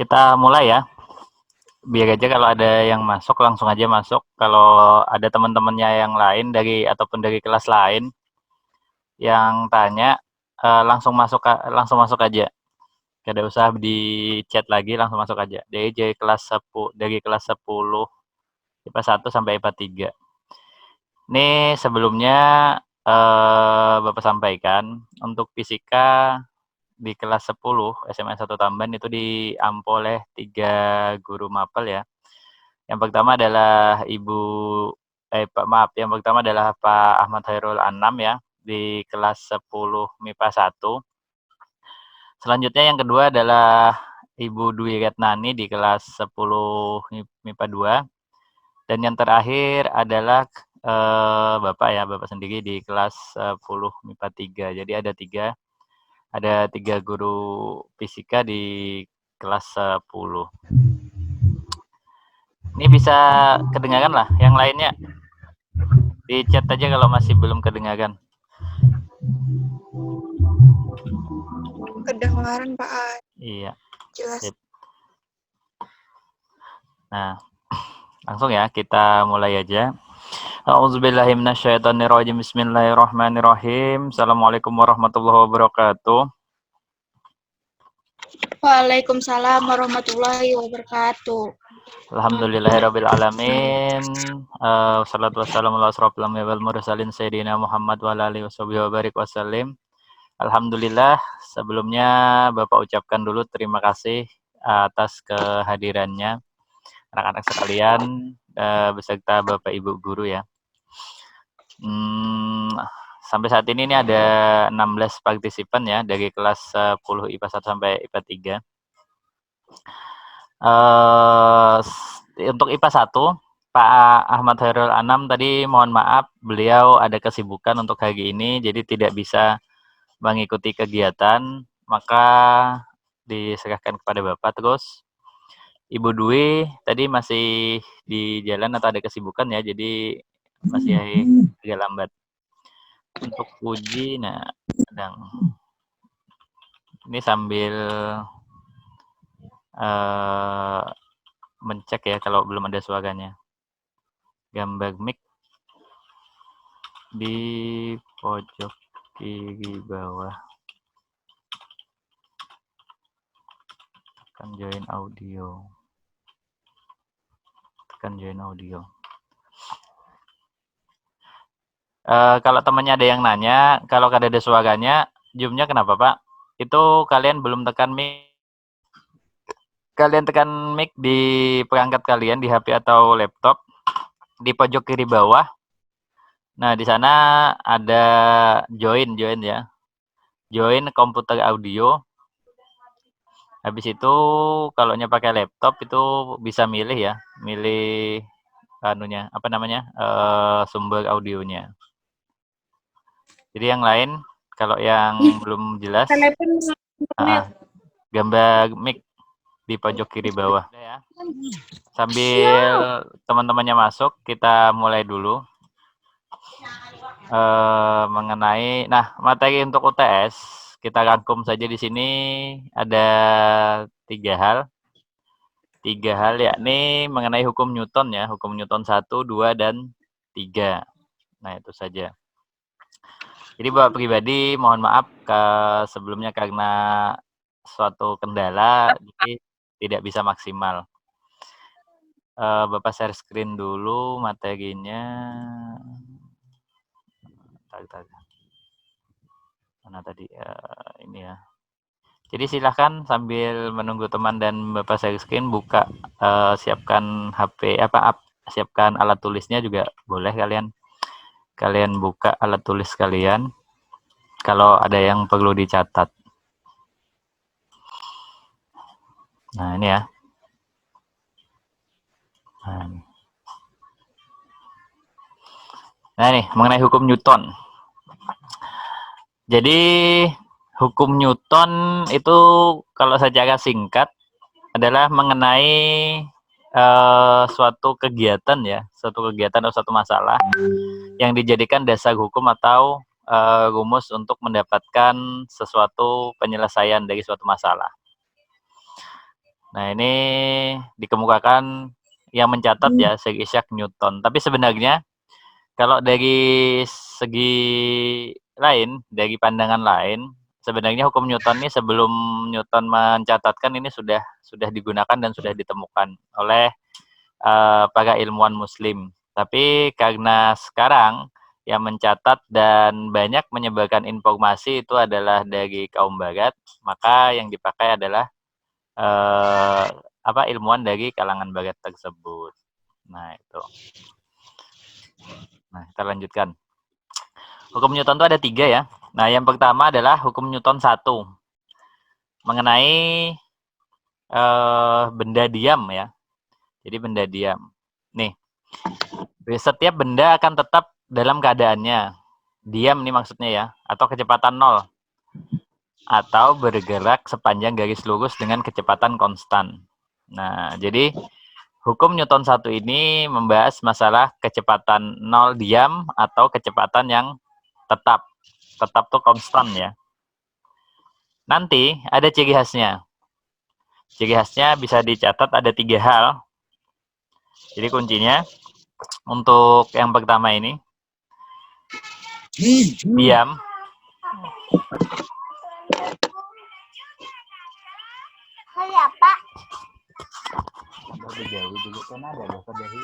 Kita mulai ya. Biar aja kalau ada yang masuk langsung aja masuk. Kalau ada teman-temannya yang lain ataupun dari kelas lain yang tanya langsung masuk aja. Tidak usah di chat lagi, langsung masuk aja. Dari kelas 10 IPA 1 sampai IPA 3. Ini sebelumnya Bapak sampaikan untuk fisika di kelas 10 SMA 1 Tamban itu diampu oleh 3 guru mapel ya. Yang pertama adalah yang pertama adalah Pak Ahmad Hairul Anam ya di kelas 10 MIPA 1. Selanjutnya yang kedua adalah Ibu Dwi Retnani di kelas 10 MIPA 2. Dan yang terakhir adalah Bapak sendiri di kelas 10 MIPA 3. Jadi ada tiga guru fisika di kelas 10. Ini bisa kedengaran lah, yang lainnya di chat aja kalau masih belum kedengaran. Kedengaran Pak Ai. Iya. Jelas. Sip. Nah, langsung ya kita mulai aja. A'udzubillahi minasyaitonirrajim. Bismillahirrahmanirrahim. Assalamualaikum warahmatullahi wabarakatuh. Waalaikumsalam warahmatullahi wabarakatuh. Alhamdulillahirabbil alamin. Wassalatu wassalamu ala asrofil anbiya'i wal mursalin sayyidina Muhammad wa ala alihi wasallim. Alhamdulillah, sebelumnya Bapak ucapkan dulu terima kasih atas kehadirannya anak-anak sekalian beserta Bapak Ibu guru ya. Sampai saat ini ada 16 partisipan ya dari kelas 10 IPA 1 sampai IPA 3. Untuk IPA 1, Pak Ahmad Hairul Anam tadi mohon maaf, beliau ada kesibukan untuk hari ini, jadi tidak bisa mengikuti kegiatan, maka diserahkan kepada Bapak. Terus Ibu Dwi tadi masih di jalan atau ada kesibukan ya, jadi masih agak lambat. Untuk uji, sedang. Ini sambil mencek ya kalau belum ada suaranya. Gambar mic di pojok kiri bawah. Tekan join audio. Kalau temannya ada yang nanya, kalau ada suaranya, zoom-nya kenapa Pak? Itu kalian belum tekan mic. Kalian tekan mic di perangkat kalian, di HP atau laptop, di pojok kiri bawah. Nah, di sana ada join ya. Join komputer audio. Habis itu kalau pakai laptop itu bisa milih ya, milih sumber audionya. Jadi yang lain kalau yang belum jelas, gambar mic di pojok kiri bawah ya. Sambil teman-temannya masuk, kita mulai dulu mengenai materi untuk UTS. Kita rangkum saja di sini ada 3 hal. 3 hal yakni mengenai hukum Newton ya, hukum Newton 1, 2, dan 3. Nah, itu saja. Jadi Bapak pribadi mohon maaf sebelumnya karena suatu kendala jadi tidak bisa maksimal. Bapak share screen dulu materinya. Mana tadi ini ya. Jadi silahkan sambil menunggu teman dan Bapak share screen buka siapkan HP siapkan alat tulisnya juga boleh kalian buka alat tulis kalian kalau ada yang perlu dicatat. Nah, ini ya. Nah, ini mengenai hukum Newton. Jadi hukum Newton itu kalau secara singkat adalah mengenai suatu kegiatan atau suatu masalah yang dijadikan dasar hukum atau rumus untuk mendapatkan sesuatu penyelesaian dari suatu masalah. Nah, ini dikemukakan yang mencatat ya Sir Isaac Newton. Tapi sebenarnya kalau dari segi lain, dari pandangan lain, sebenarnya hukum Newton ini sebelum Newton mencatatkan ini sudah digunakan dan sudah ditemukan oleh para ilmuwan Muslim. Tapi karena sekarang yang mencatat dan banyak menyebarkan informasi itu adalah dari kaum Barat, maka yang dipakai adalah ilmuwan dari kalangan Barat tersebut. Nah itu. Nah kita lanjutkan. Hukum Newton itu ada 3 ya. Nah yang pertama adalah hukum Newton 1 mengenai benda diam ya. Jadi benda diam. Nih, setiap benda akan tetap dalam keadaannya. Diam nih maksudnya ya, atau kecepatan 0. Atau bergerak sepanjang garis lurus dengan kecepatan konstan. Nah, jadi hukum Newton 1 ini membahas masalah kecepatan 0 diam atau kecepatan yang tetap. Tetap tuh konstan ya. Nanti ada ciri khasnya. Ciri khasnya bisa dicatat ada 3 hal. Jadi kuncinya untuk yang pertama ini diam. Iya, Pak. Jauh dulu kan ada bapak dari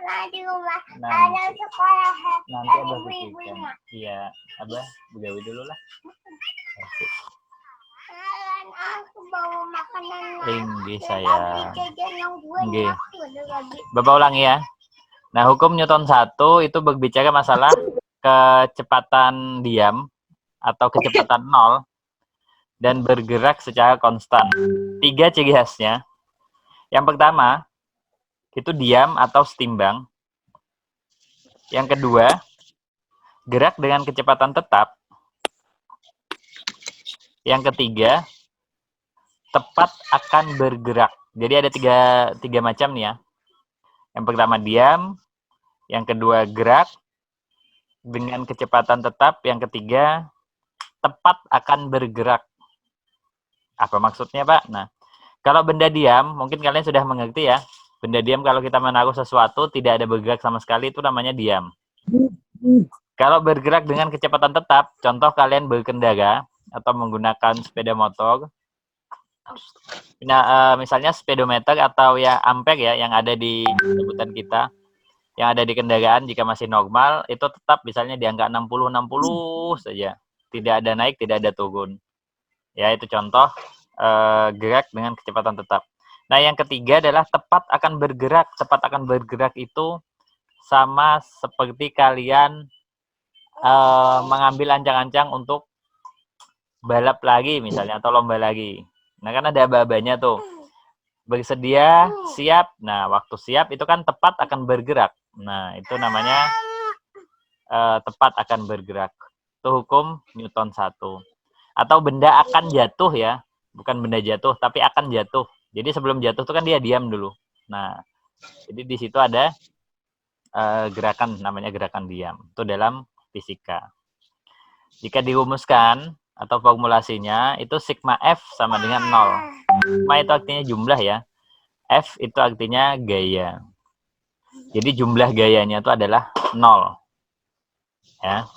Nanti rumah ada sekolah. nanti abah pikirkan. Iya, abah begawi dulu lah. Aku bawa makanan. Tinggi saya. Nggih. Bapak ulangi ya. Nah, hukum Newton 1 itu berbicara masalah kecepatan diam atau kecepatan 0 dan bergerak secara konstan. 3 ciri khasnya. Yang pertama, itu diam atau setimbang. Yang kedua, gerak dengan kecepatan tetap. Yang ketiga, tepat akan bergerak. Jadi ada tiga macam nih ya. Yang pertama diam, yang kedua gerak dengan kecepatan tetap, yang ketiga tepat akan bergerak. Apa maksudnya, Pak? Nah, kalau benda diam, mungkin kalian sudah mengerti ya. Benda diam kalau kita menaruh sesuatu tidak ada bergerak sama sekali itu namanya diam. Kalau bergerak dengan kecepatan tetap, contoh kalian berkendara atau menggunakan sepeda motor, misalnya speedometer atau ya ampere ya yang ada di sebutan kita, yang ada di kendaraan jika masih normal itu tetap misalnya di angka 60 saja, tidak ada naik, tidak ada turun. Ya itu contoh gerak dengan kecepatan tetap. Nah yang ketiga adalah tepat akan bergerak. Tepat akan bergerak itu sama seperti kalian mengambil ancang-ancang untuk balap lagi misalnya atau lomba lagi. Nah kan ada aba-abanya tuh. Bersedia, siap. Nah waktu siap itu kan tepat akan bergerak. Nah itu namanya tepat akan bergerak. Itu hukum Newton 1. Atau benda akan jatuh ya. Bukan benda jatuh, tapi akan jatuh. Jadi sebelum jatuh itu kan dia diam dulu. Nah, jadi di situ ada gerakan, namanya gerakan diam. Itu dalam fisika. Jika dirumuskan atau formulasinya, itu sigma F sama dengan 0. Sigma itu artinya jumlah ya. F itu artinya gaya. Jadi jumlah gayanya itu adalah 0. Ya.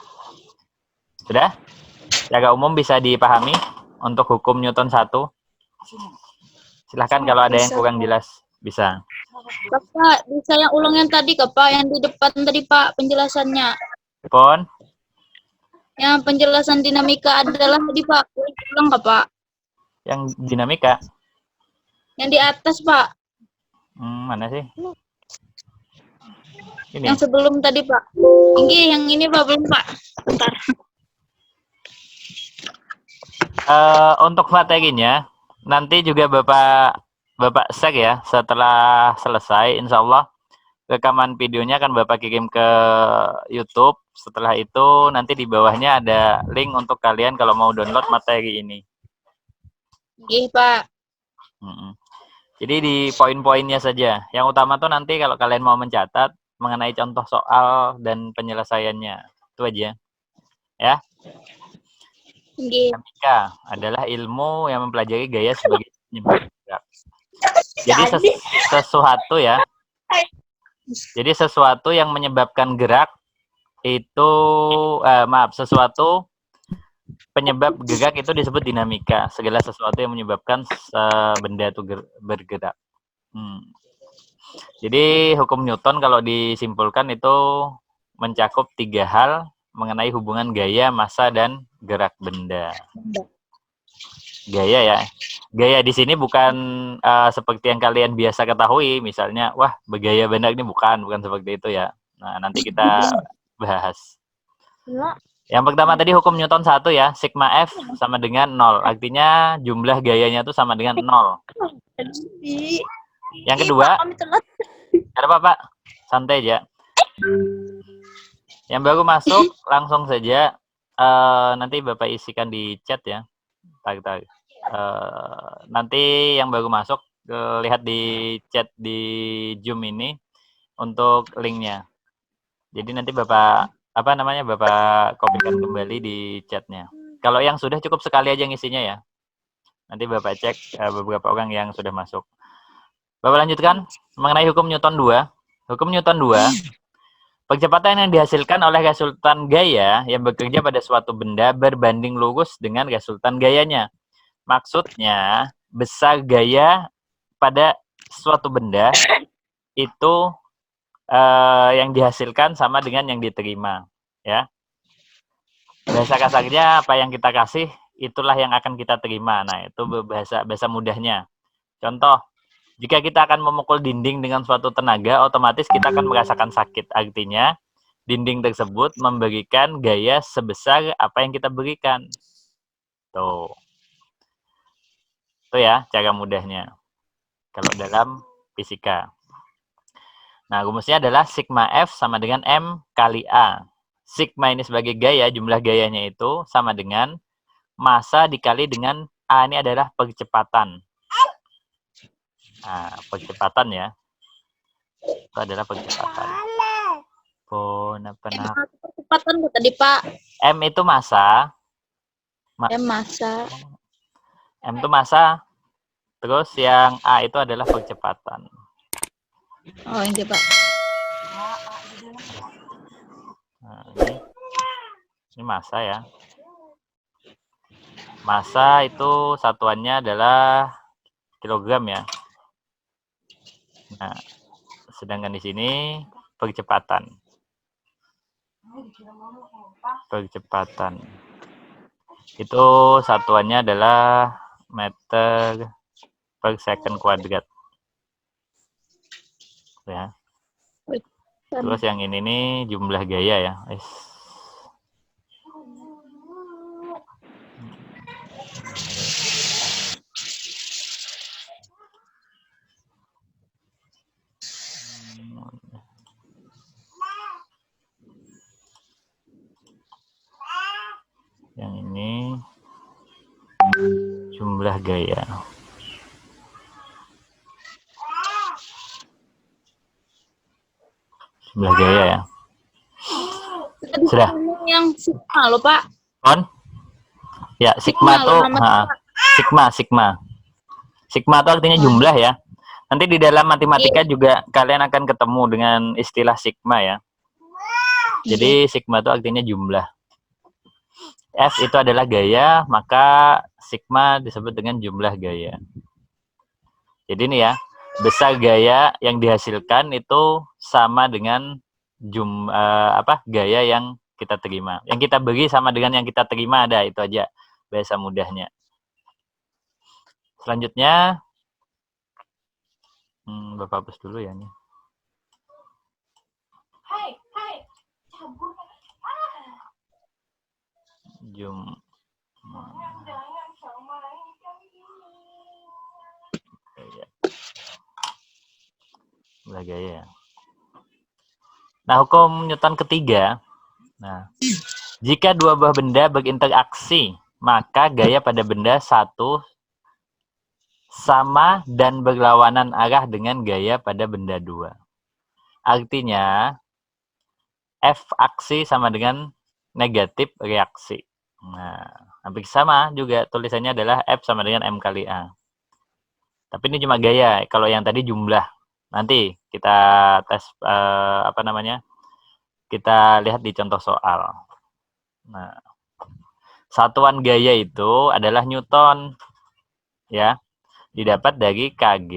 Sudah? Secara umum bisa dipahami untuk hukum Newton 1. Silahkan kalau ada yang kurang jelas. Bisa. Bapak, bisa yang ulang yang tadi ke Pak, yang di depan tadi Pak, penjelasannya. Pon? Yang penjelasan dinamika adalah tadi Pak, ulang ke Pak? Yang dinamika? Yang di atas Pak. Mana sih? Ini. Yang sebelum tadi Pak. Ini yang ini Pak, belum Pak. Bentar. Untuk materinya, nanti juga Bapak share ya setelah selesai, insya Allah rekaman videonya akan Bapak kirim ke YouTube. Setelah itu nanti di bawahnya ada link untuk kalian kalau mau download materi ini. Iya Pak. Jadi di poin-poinnya saja. Yang utama tuh nanti kalau kalian mau mencatat mengenai contoh soal dan penyelesaiannya. Itu aja. Ya. Nggih. Dinamika adalah ilmu yang mempelajari gaya sebagai penyebab gerak. Jadi sesuatu ya. Jadi sesuatu yang menyebabkan gerak itu sesuatu penyebab gerak itu disebut dinamika. Segala sesuatu yang menyebabkan benda itu bergerak. Jadi hukum Newton kalau disimpulkan itu mencakup 3 hal mengenai hubungan gaya, massa, dan gerak benda. Gaya ya. Gaya di sini bukan seperti yang kalian biasa ketahui, misalnya, wah bergaya benar ini bukan seperti itu ya. Nah, nanti kita bahas. Yang pertama tadi hukum Newton 1 ya, sigma F sama dengan 0. Artinya jumlah gayanya itu sama dengan 0. Yang kedua, ada apa Pak? Santai aja. Yang baru masuk langsung saja nanti Bapak isikan di chat ya. Nanti yang baru masuk lihat di chat di Zoom ini untuk linknya. Jadi nanti Bapak Bapak kopikan kembali di chatnya. Kalau yang sudah cukup sekali aja ngisinya ya. Nanti Bapak cek beberapa orang yang sudah masuk. Bapak lanjutkan mengenai hukum Newton 2. Hukum Newton 2, percepatan yang dihasilkan oleh resultan gaya yang bekerja pada suatu benda berbanding lurus dengan resultan gayanya. Maksudnya, besar gaya pada suatu benda itu yang dihasilkan sama dengan yang diterima, ya. Bahasa kasarnya apa yang kita kasih itulah yang akan kita terima. Nah, itu bahasa mudahnya. Contoh, jika kita akan memukul dinding dengan suatu tenaga, otomatis kita akan merasakan sakit. Artinya, dinding tersebut memberikan gaya sebesar apa yang kita berikan. Tuh. Itu ya cara mudahnya. Kalau dalam fisika. Nah, rumusnya adalah sigma F sama dengan M kali A. Sigma ini sebagai gaya, jumlah gayanya itu sama dengan massa dikali dengan A ini adalah percepatan. Nah, percepatan ya. Itu adalah percepatan. Percepatan tadi Pak. M itu massa. M massa. M itu massa. Terus yang A itu adalah percepatan. Oh, ini Pak. Nah, ini massa ya. Massa itu satuannya adalah kilogram ya. Nah, sedangkan di sini percepatan. Percepatan. Itu satuannya adalah meter per second kuadrat. Ya. Terus yang ini nih jumlah gaya ya. Yang ini jumlah gaya. Jumlah gaya ya. Sudah. Yang sigma loh Pak. On? Ya, sigma tuh sigma. Sigma itu artinya jumlah ya. Nanti di dalam matematika juga kalian akan ketemu dengan istilah sigma ya. Jadi sigma itu artinya jumlah. F itu adalah gaya, maka sigma disebut dengan jumlah gaya. Jadi ini ya, besar gaya yang dihasilkan itu sama dengan gaya yang kita terima. Yang kita beri sama dengan yang kita terima, ada itu aja bahasa mudahnya. Selanjutnya, Bapak hapus dulu ya nih. Gaya. Nah, hukum Newton ketiga. Nah, jika dua buah benda berinteraksi, maka gaya pada benda satu sama dan berlawanan arah dengan gaya pada benda dua. Artinya, F aksi sama dengan negatif reaksi. Nah, hampir sama juga tulisannya adalah F sama dengan M kali A. Tapi ini cuma gaya. Kalau yang tadi jumlah. Nanti kita tes kita lihat di contoh soal. Nah, satuan gaya itu adalah Newton. Ya. Didapat dari Kg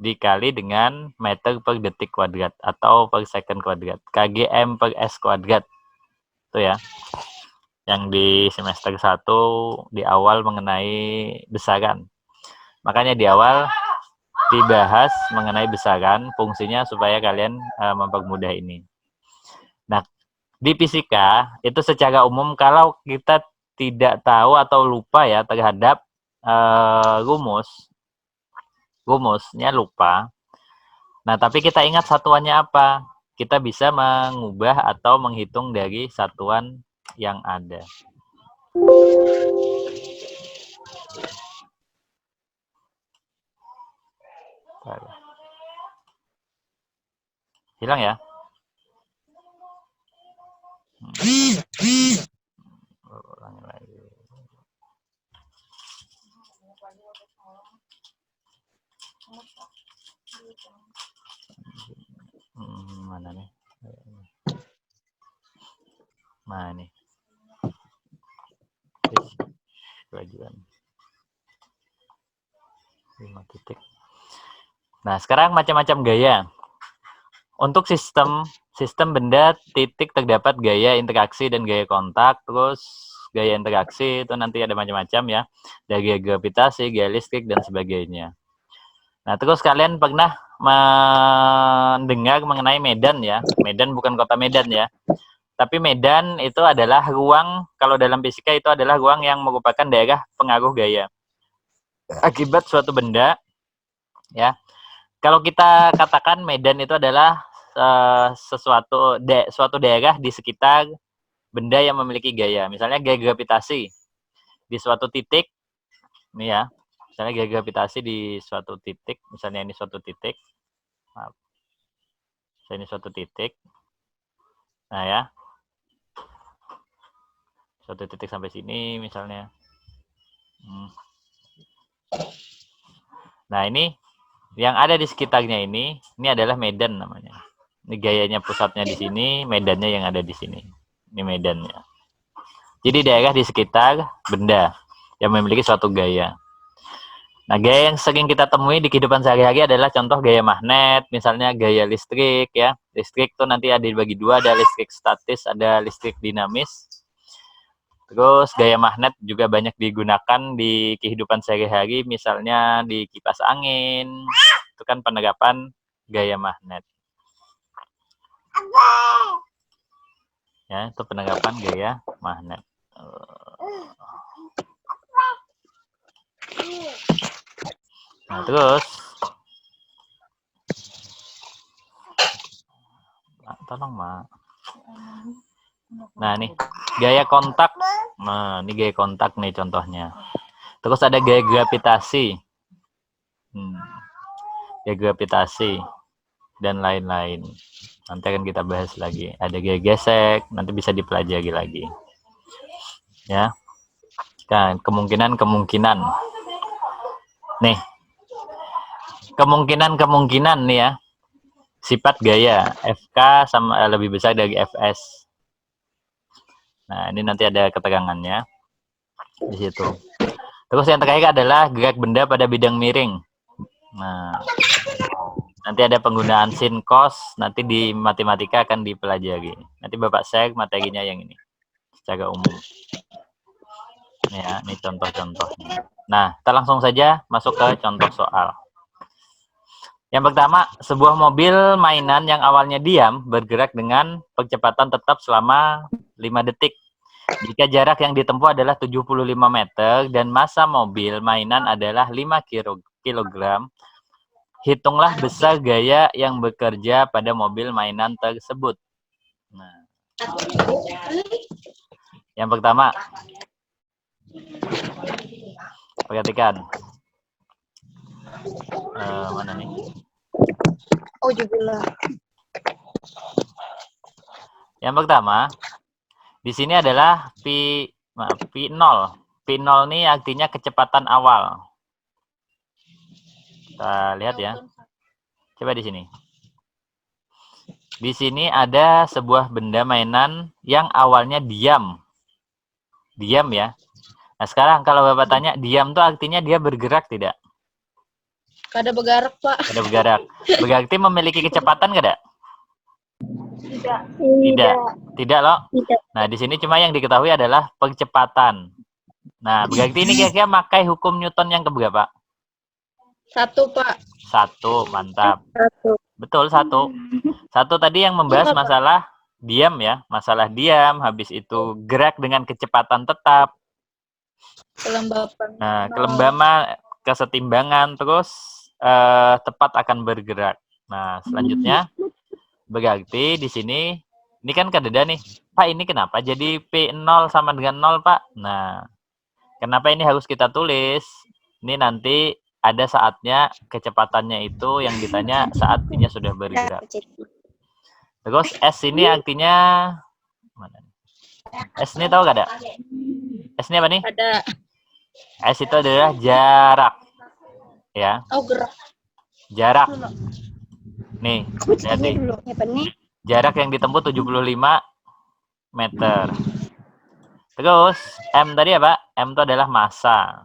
dikali dengan meter per detik kuadrat atau per second kuadrat. kgm per s kuadrat. Itu ya. Yang di semester 1 di awal mengenai besaran. Makanya di awal dibahas mengenai besaran fungsinya supaya kalian mempermudah ini. Nah, di fisika itu secara umum kalau kita tidak tahu atau lupa ya terhadap rumusnya lupa. Nah, tapi kita ingat satuannya apa? Kita bisa mengubah atau menghitung dari satuan yang ada. Hilang ya? Ulangi lagi. Mana nih? Nah, ini. Kewajiban. 5 titik. Nah, sekarang macam-macam gaya. Untuk sistem benda titik terdapat gaya interaksi dan gaya kontak. Terus gaya interaksi itu nanti ada macam-macam ya. Ada gaya gravitasi, gaya listrik, dan sebagainya. Nah, terus kalian pernah mendengar mengenai Medan ya. Medan bukan kota Medan ya. Tapi Medan itu adalah ruang, kalau dalam fisika itu adalah ruang yang merupakan daerah pengaruh gaya. Akibat suatu benda, ya. Kalau kita katakan Medan itu adalah suatu daerah di sekitar benda yang memiliki gaya. Misalnya gaya gravitasi di suatu titik, ini ya. Misalnya gaya gravitasi di suatu titik, misalnya ini suatu titik. Maaf. Ini suatu titik. Nah ya. Suatu titik sampai sini misalnya. Nah, ini yang ada di sekitarnya ini adalah Medan namanya. Ini gayanya pusatnya di sini, medannya yang ada di sini. Ini medannya. Jadi daerah di sekitar benda yang memiliki suatu gaya. Nah, gaya yang sering kita temui di kehidupan sehari-hari adalah contoh gaya magnet, misalnya gaya listrik ya. Listrik itu nanti ada dibagi dua, ada listrik statis, ada listrik dinamis. Terus gaya magnet juga banyak digunakan di kehidupan sehari-hari, misalnya di kipas angin. Itu kan penerapan gaya magnet. Ya, itu penerapan gaya magnet. Nah, terus tolong, Mak. Nah, nih gaya kontak. Nah, ini gaya kontak nih contohnya. Terus ada gaya gravitasi. Gaya gravitasi dan lain-lain. Nanti akan kita bahas lagi. Ada gaya gesek, nanti bisa dipelajari lagi. Ya. Kan kemungkinan. Nih. Kemungkinan nih ya. Sifat gaya FK sama lebih besar dari FS. Nah, ini nanti ada keterangannya di situ. Terus yang terakhir adalah gerak benda pada bidang miring. Nah, nanti ada penggunaan sin cos, nanti di matematika akan dipelajari. Nanti Bapak share materinya yang ini secara umum. Ya, ini contoh-contohnya. Nah, kita langsung saja masuk ke contoh soal. Yang pertama, sebuah mobil mainan yang awalnya diam bergerak dengan percepatan tetap selama 5 detik. Jika jarak yang ditempuh adalah 75 meter dan massa mobil mainan adalah 5 kg, hitunglah besar gaya yang bekerja pada mobil mainan tersebut. Nah, yang pertama, perhatikan. Mana nih? Oh, juga. Yang pertama, di sini adalah Nah, V0. V0 ini artinya kecepatan awal. Kita lihat ya. Coba di sini. Di sini ada sebuah benda mainan yang awalnya diam. Diam ya. Nah, sekarang kalau Bapak tanya, diam itu artinya dia bergerak tidak? Kada bergerak, Pak. Ada bergerak. Berarti memiliki kecepatan tidak? Tidak. Tidak. Tidak loh. Tidak. Nah, di sini cuma yang diketahui adalah percepatan. Nah, berarti ini kira-kira pakai hukum Newton yang keberapa? 1, Pak. 1, mantap. 1. Betul, 1. 1 tadi yang membahas masalah diam ya. Masalah diam, habis itu gerak dengan kecepatan tetap. Kelembapan. Nah, kelembaban, kesetimbangan, terus tepat akan bergerak. Nah, selanjutnya berarti di sini ini kan kadeda nih. Pak, ini kenapa jadi P0 sama dengan 0, Pak? Nah, kenapa ini harus kita tulis? Ini nanti ada saatnya kecepatannya itu yang ditanya saat ini sudah bergerak. Terus S ini artinya mana? S ini tahu gak ada? S ini apa nih? Ada. S itu adalah jarak. Ya. Oh, gerak. Jarak. Nih, lihat nih. Jarak yang ditempuh 75 meter. Terus M tadi apa? M itu adalah massa.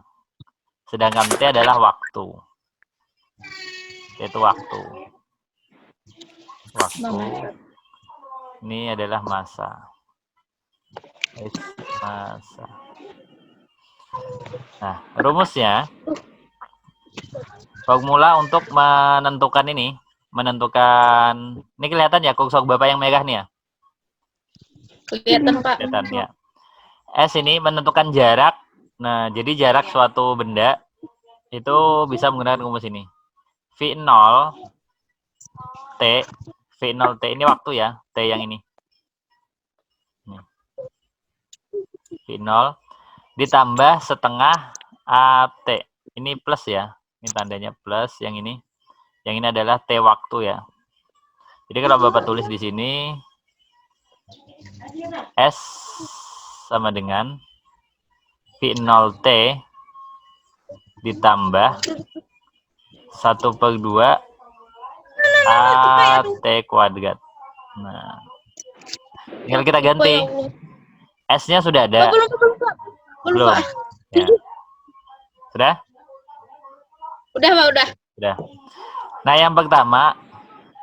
Sedangkan T adalah waktu. Itu waktu. Waktu. Ini adalah massa. Massa. Nah, rumusnya. Formula untuk menentukan ini. Menentukan. Ini kelihatan ya kursor Bapak yang merah nih ya? Kelihatan, Pak. Kelihatan ya. S ini menentukan jarak. Nah, jadi jarak suatu benda itu bisa menggunakan rumus ini. V0 T, V0 T ini waktu ya, T yang ini. V0 ditambah setengah AT. Ini plus ya. Ini tandanya plus yang ini. Yang ini adalah T waktu ya. Jadi kalau Bapak tulis di sini S sama dengan V0T ditambah 1/2 AT kuadrat. Nah, tinggal kita ganti. S-nya sudah ada. Belum. Ya. Sudah? Udah, Pak, udah. Sudah. Nah, yang pertama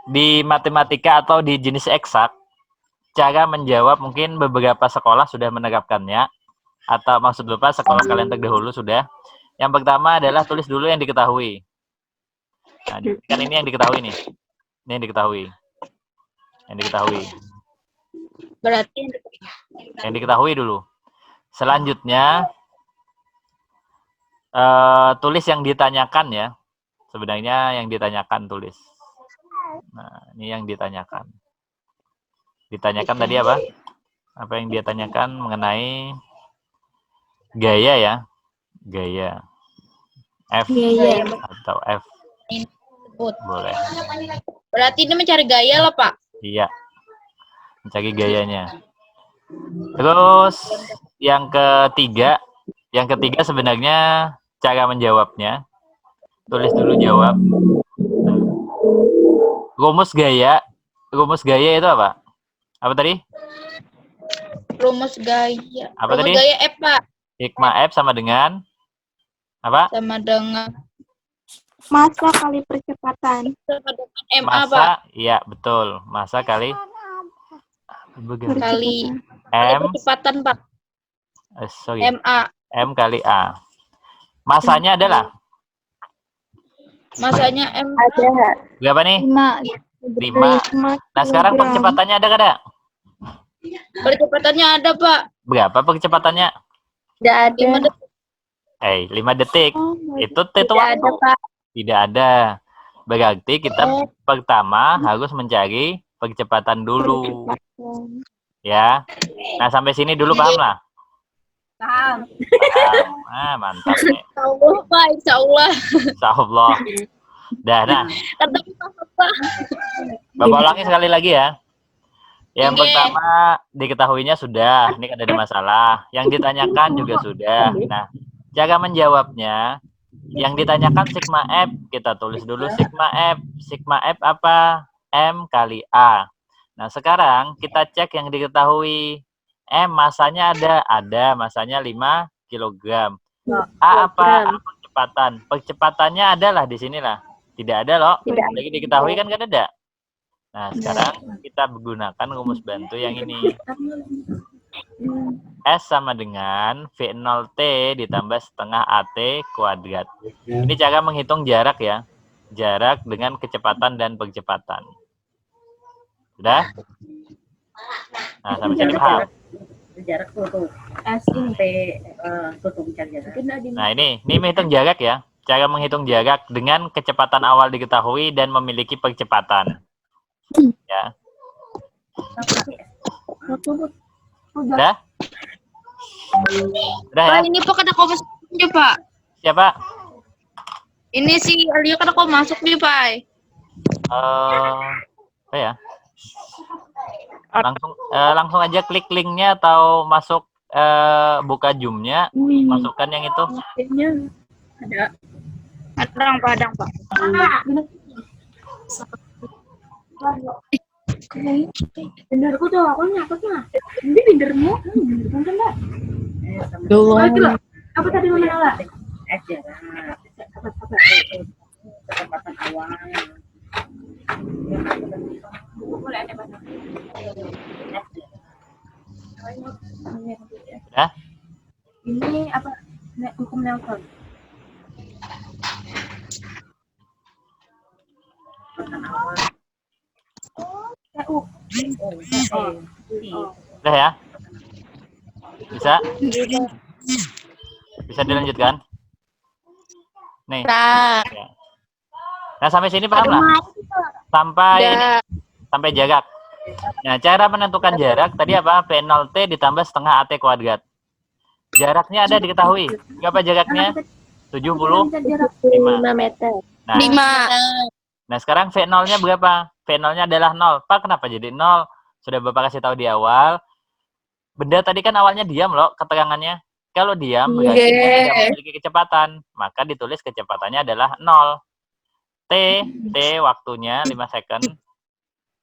di matematika atau di jenis eksak, cara menjawab mungkin beberapa sekolah sudah menerapkannya. Atau maksud Bapak sekolah kalian terdahulu sudah. Yang pertama adalah tulis dulu yang diketahui. Nah, kan ini yang diketahui nih. Ini yang diketahui. Yang diketahui. Berarti Yang diketahui dulu. Selanjutnya tulis yang ditanyakan ya. Sebenarnya yang ditanyakan tulis. Nah, ini yang ditanyakan. Ditanyakan tadi apa? Apa yang dia tanyakan mengenai gaya ya, gaya F atau F boleh. Berarti ini mencari gaya lah, Pak. Iya, mencari gayanya. Terus yang ketiga sebenarnya cara menjawabnya. Tulis dulu jawab. Rumus gaya itu apa? Apa tadi? Rumus gaya. Apa rumus tadi? Gaya F, Pak. Sigma F sama dengan apa? Sama dengan massa kali percepatan. sama dengan MA, Pak. Massa, iya betul. Massa kali Kali M, percepatan, Pak. sorry. MA. M kali A. Masanya adalah Masanya M. Ada berapa nih? 5. 5. Nah, sekarang percepatannya ada kada? Percepatannya ada, Pak. Berapa percepatannya? Tidak ada. 5 detik. 5 detik. Itu T itu Tidak ada, Pak. tidak ada. Berarti kita pertama harus mencari percepatan dulu. Ya. Nah, sampai sini dulu paham lah? Paham. Ah, mantap nih. Insyaallah, Pak. Insyaallah. Insyaallah. Dah, nah. Kata Pak. Bapak ulangi sekali lagi ya. Yang Oke. pertama diketahuinya sudah, ini kan ada masalah. Yang ditanyakan juga sudah. Nah, cara menjawabnya, yang ditanyakan sigma F, kita tulis dulu sigma F. Sigma F apa? M kali A. Nah, sekarang kita cek yang diketahui. M masanya ada masanya 5 kg. A apa? A percepatan. Percepatannya adalah di sinilah. Tidak ada loh. Tidak. Lagi diketahui kan ada. Nah, sekarang kita menggunakan rumus bantu yang ini. S sama dengan V0T ditambah setengah AT kuadrat. Ini cara menghitung jarak ya. Jarak dengan kecepatan dan percepatan. Sudah? Nah, sampai sini paham? Jarak tutup. Sampai tutup jarak. Nah, ini menghitung jarak ya. Cara menghitung jarak dengan kecepatan awal diketahui dan memiliki percepatan. Ya. Sudah? Sudah ya? Pak, ini Pak, kada kau masuk nih, Pak. Siapa? Ini si Alia kada kau masuk nih, Pak. Apa ya? Langsung aja klik linknya atau masuk buka Zoom-nya, masukkan yang itu. Ada. Padang, Pak. Benderku tuh, aku nyakutnya. Ini bendermu, kan enggak? Apa tadi mau menolak? Jarak. Kecepatan awal. Ya? Ini apa? Hukum Nelson. Sudah ya? Bisa? Bisa dilanjutkan? Nih. Ya. Nah, sampai sini paham lah? Sampai jarak. Nah, cara menentukan jarak tadi apa? P0T ditambah setengah AT kuadrat. Jaraknya ada diketahui. Berapa jaraknya? 75 meter. Nah, 5. Nah, sekarang V0-nya berapa? V0-nya adalah 0. Pak, kenapa jadi 0? Sudah Bapak kasih tahu di awal. Benda tadi kan awalnya diam loh keterangannya. Kalau diam berarti dia tidak memiliki kecepatan. Maka ditulis kecepatannya adalah 0. T waktunya 5 second.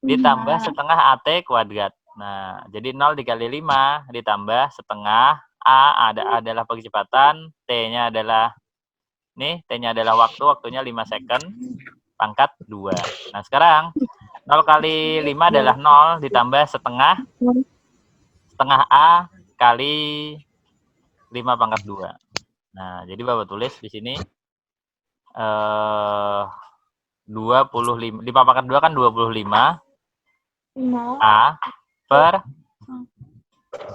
Ditambah setengah AT kuadrat. Nah, jadi 0 dikali 5 ditambah setengah. A adalah percepatan. T-nya adalah, T-nya adalah waktunya 5 second. Pangkat 2. Nah, sekarang 0 kali 5 adalah 0 ditambah setengah A kali 5 pangkat 2. Nah, jadi Bapak tulis di sini 25. 5 pangkat 2 kan 25 A per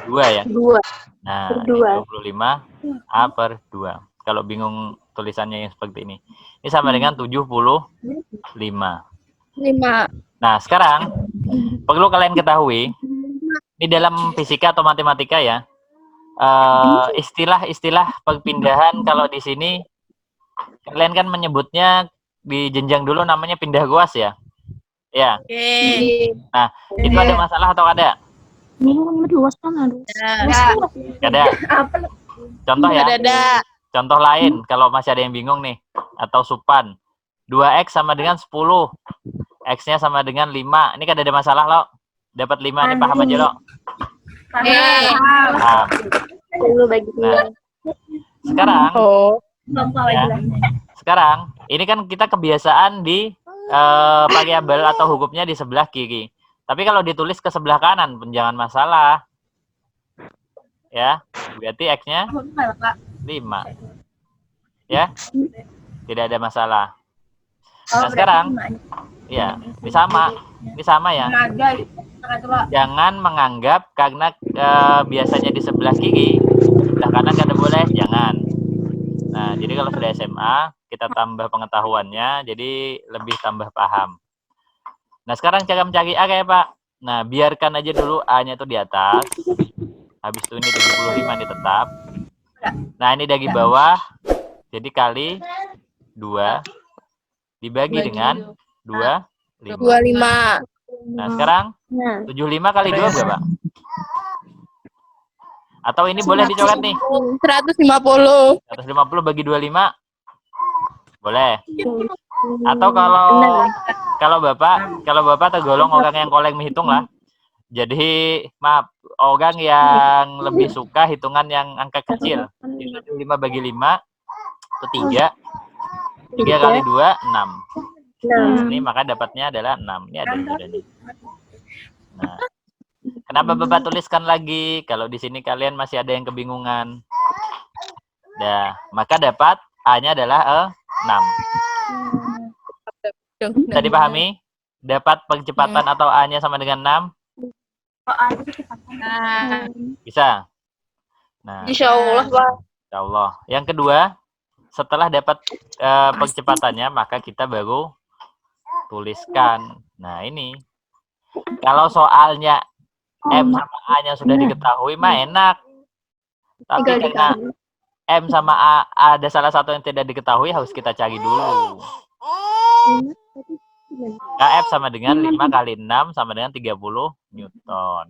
2 ya? 2. Nah, Per 2. 25 A per 2. Kalau bingung tulisannya yang seperti ini. Ini sama dengan 75. 5. Nah, sekarang perlu kalian ketahui, ini dalam fisika atau matematika ya, istilah-istilah perpindahan kalau di sini, kalian kan menyebutnya di jenjang dulu namanya pindah ruas ya? Ya. Nah, itu ada masalah atau ada? Ada. Contoh ya. Ada. Contoh lain, kalau masih ada yang bingung nih, atau supan. 2X sama dengan 10. X-nya sama dengan 5. Ini kan ada masalah, loh. Dapat 5, ini paham aja, loh. Paham. Nah, sekarang, sekarang, ini kan kita kebiasaan di variabel atau hukumnya di sebelah kiri. Tapi kalau ditulis ke sebelah kanan pun jangan masalah. Ya, berarti X-nya 5. Ya, tidak ada masalah. Nah, sekarang, ya, ini sama ya. Jangan menganggap karena biasanya di sebelah kiri, sebelah kanan kada boleh, jangan. Nah, jadi kalau sudah SMA, kita tambah pengetahuannya, jadi lebih tambah paham. Nah, sekarang cara mencari A kayak Pak. Nah, biarkan aja dulu A-nya itu di atas. Habis itu ini 75 ini tetap. Nah, ini dari bawah. Jadi kali 2 dibagi dengan 25. Nah, sekarang Nah, 75 kali 2 berapa? Atau ini boleh dicoret nih. 150. 150 bagi 25. Boleh. Atau kalau Bapak tergolong orang yang koleng menghitung lah. Jadi, maaf, orang yang lebih suka hitungan yang angka kecil. 5 bagi 5 itu 3. 3 kali 2, 6. Ini maka dapatnya adalah 6. Ini ada juga nih. Nah, kenapa Bapak tuliskan lagi? Kalau di sini kalian masih ada yang kebingungan. Nah, maka dapat A-nya adalah 6. Bisa dipahami? Dapat percepatan atau A-nya sama dengan 6? Nah, Bisa? Nah, Insya Allah, Pak. insya Allah. Yang kedua, setelah dapat percepatannya, maka kita baru tuliskan. Nah, ini. Kalau soalnya M sama A-nya sudah diketahui, mah enak. Tapi karena M sama A ada salah satu yang tidak diketahui, harus kita cari dulu. KF sama dengan 5 kali 6 sama dengan 30 Newton.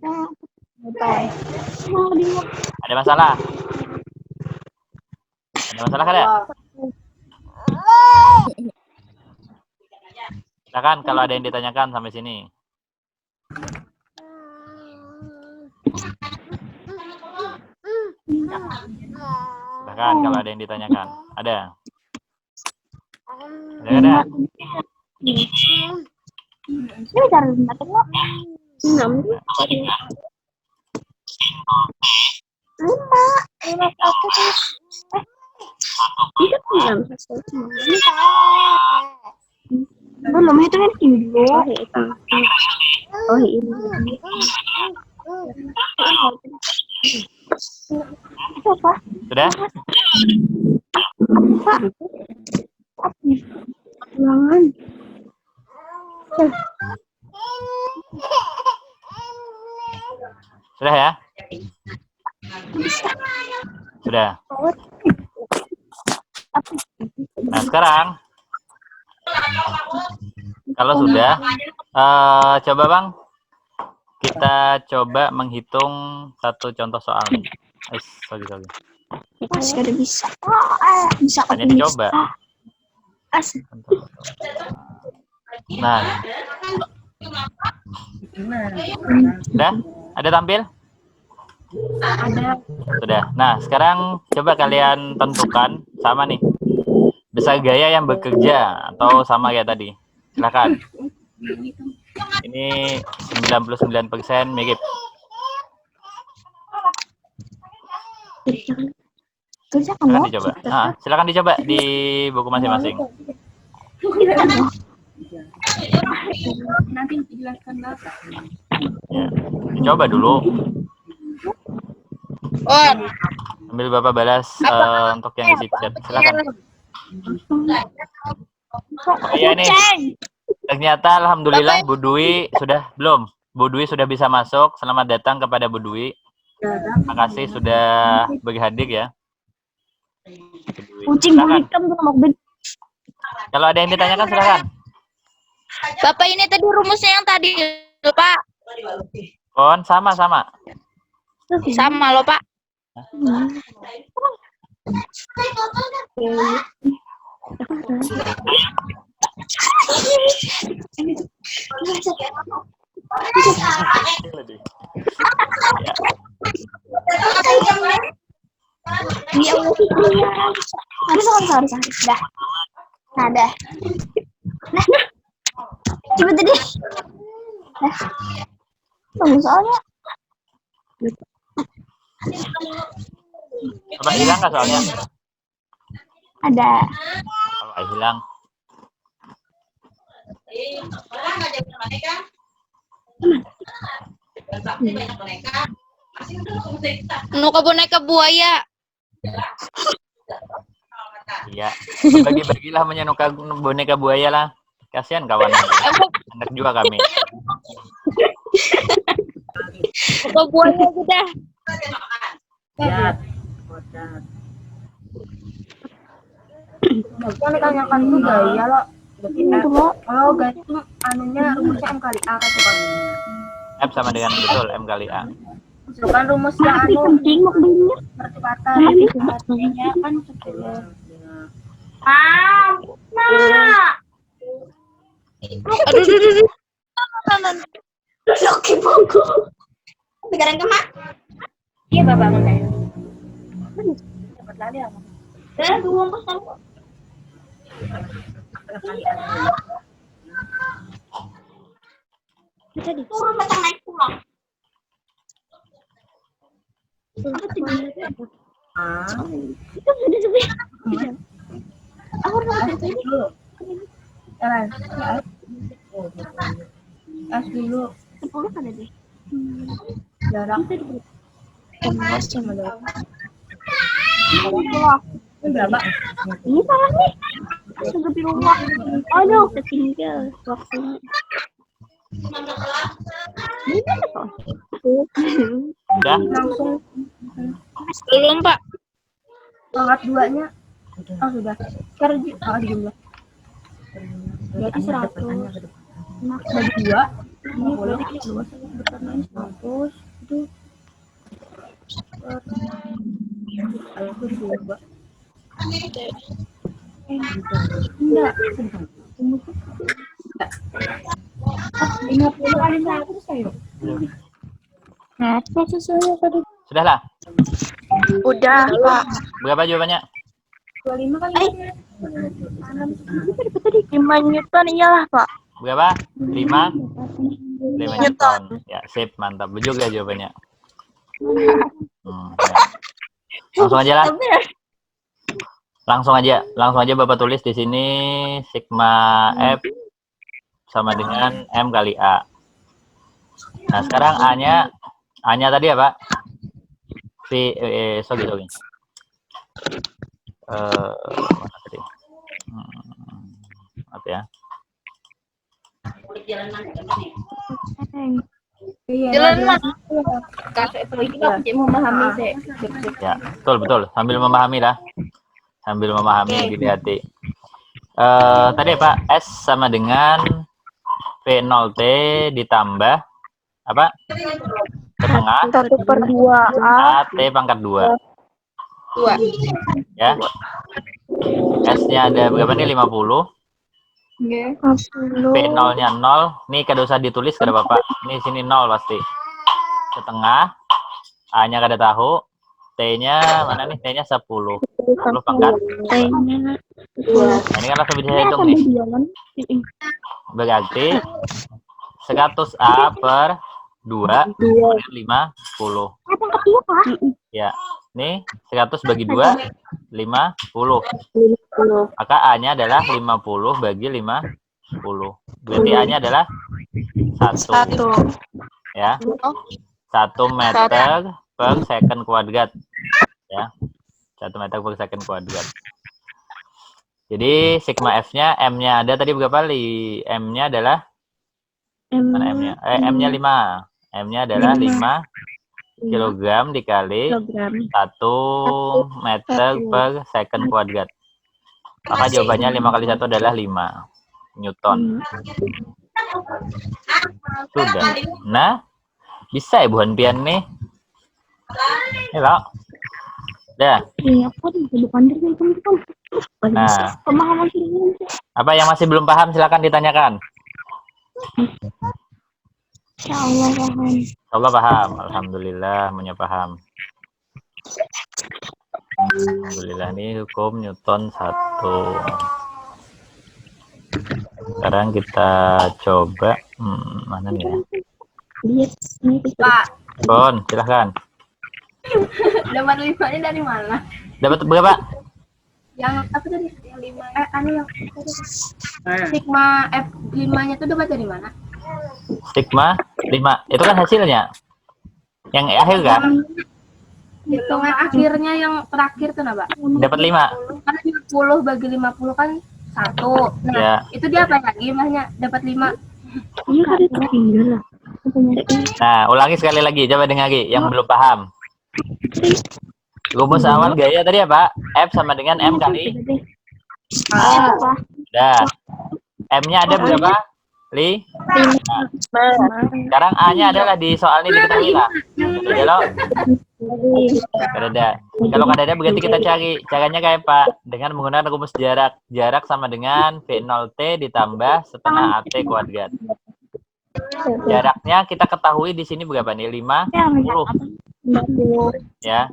Ada masalah? Ada masalah kan ya? Silakan kalau ada yang ditanyakan sampai sini. Silakan kalau ada yang ditanyakan. Ada? Ada? Ini cara matematika. 6. 5 satu terus. Itu 6 hasilnya. Belum itu kan dulu. Oh, itu. Oh, ini. Apa? Sudah? Ulangan. Sudah ya? Sudah. Nah, sekarang kalau sudah, coba Bang, kita coba menghitung satu contoh soal nih. Sorry. Mas gak ada bisa. Bisa Hanya dicoba. Nah, sudah? Ada tampil? Sudah. Nah, sekarang coba kalian tentukan sama nih. Besar gaya yang bekerja atau sama kayak tadi. Silakan. Ini 99% mirip. Silakan dicoba. Nah, silakan dicoba di buku masing-masing. Nanti dijelaskan Bapak. Ya, dicoba dulu. Oh, Ambil Bapak balas untuk yang isi chat. Silakan. Iya nih. Ternyata alhamdulillah Bu Dwi sudah belum. Bu Dwi sudah bisa masuk. Selamat datang kepada Bu Dwi. Terima kasih sudah berhadir ya. Kucing Silakan. hitam tuh mau ben. Kalau ada yang ditanyakan silakan. Bapak ini tadi rumusnya yang tadi, loh, Pak. Kon sama-sama. Sama loh, Pak. Iya, harus. Dah. Nah, dah. Nah. Coba tadi. Nah. Tunggu soalnya. Bapak hilang nggak soalnya? Ada. Bapak hilang. Nuka boneka buaya. Iya. Bagi-bagilah menyenuka boneka buaya lah. Kasihan kawan. Anak juga kami. Nuka buaya sudah. Yang ditanyakan tuh gaya lo. Jadi oh ganti anunya rumusnya M kali A kan tuh kan. F sama dengan betul M kali A. Itu kan rumusnya anu Penting maknanya. percepatan. Artinya kan 10. Oke, bongko. Sekarang ke mak. Iya bapak makanya. Dapat lari apa? Dan dua pasang. Bisa turun pasang naik pulang. Aku tidak. Itu sudah sebenarnya. Aku udah dulu. Jalan. S dulu. 10 kan deh. Jarak. Ini berapa? Ini salah nih. Sudah di rumah. Aduh, ketinggal waktunya. Udah? Langsung Belum, Pak. angkat duanya. Oh sudah. Sekarang di jumlah. Berarti 100. Bagi 2. Ini berarti 100 itu. Aku dicoba. Enggak. 50 kali 100 ayo. Apa susahnya tadi? Sudahlah. Udah, Pak. Berapa jawabannya? 25 kali. 5 Newton iyalah, Pak. Berapa? 5 Newton. Ya, sip, mantap. Betul juga jawabannya. Ya. Langsung aja lah. Langsung aja Bapak tulis di sini sigma F sama dengan M kali A. Nah, sekarang A-nya tadi apa? Sorry. Mana tadi? Apa ya? Jalan mana? Kakek itu ini memahami sih. Ya, betul. Sambil memahami lah. Sambil memahami dilihat. Tadi apa? S sama dengan P0T ditambah apa? Setengah 1/2A AT pangkat 2. Ya. S-nya ada berapa nih? 50. P0-nya 0. Nih kada usah ditulis kada Bapak. Ini sini 0 pasti. Setengah. A-nya kada tahu. T-nya mana nih? T-nya 10. 10 pangkat. Nah, ini kan langsung bisa hitung nih. Berarti 100A per 2 50. Ya. Nih 100 bagi 2 50. Maka A-nya adalah 50 bagi 50. Berarti A-nya adalah 1. Ya. 1 meter per second kuadrat. Ya. 1 meter per second kuadrat. Jadi sigma F-nya, M-nya ada tadi berapa? M-nya adalah mana M-nya? M-nya 5. M-nya adalah 5 kilogram dikali 1 meter per second kuadrat. Maka jawabannya 5 kali 1 adalah 5 Newton. Sudah. Nah, bisa ya Bu Hanpian nih. Halo. Dah. Nah, pemahaman apa yang masih belum paham silakan ditanyakan. Insya Allah paham. Allah paham. Alhamdulillah paham. Alhamdulillah ini hukum Newton 1. Sekarang kita coba mana nih ya? Pak, Bon, silahkan. dapat 5 ini dari mana? Dapat berapa? Yang apa tadi? Yang 5 yang sigma F5-nya tuh dapat dari mana? Sigma 5. Itu kan hasilnya. Yang akhir kan? Hitungan akhirnya yang terakhir tuh, Pak. Dapat 5. Karena 50 bagi 50 kan 1. Nah, Ya. itu dia apa lagi? Mahnya dapat 5. Iya, ada tertinggal lah. Nah, ulangi sekali lagi. Coba dengar yang belum paham. Rumus awal gaya tadi apa? F sama dengan M kali. Udah. M-nya ada berapa? Li? Nah, sekarang A-nya adalah di soal ini diketahui lah. Sudah lo? Kada. Kalau kada ada berarti kita cari. Caranya kayak Pak, dengan menggunakan rumus jarak. Jarak sama dengan V0T ditambah setengah AT kuadrat. Jaraknya kita ketahui di sini berapa nih? 50. Ya.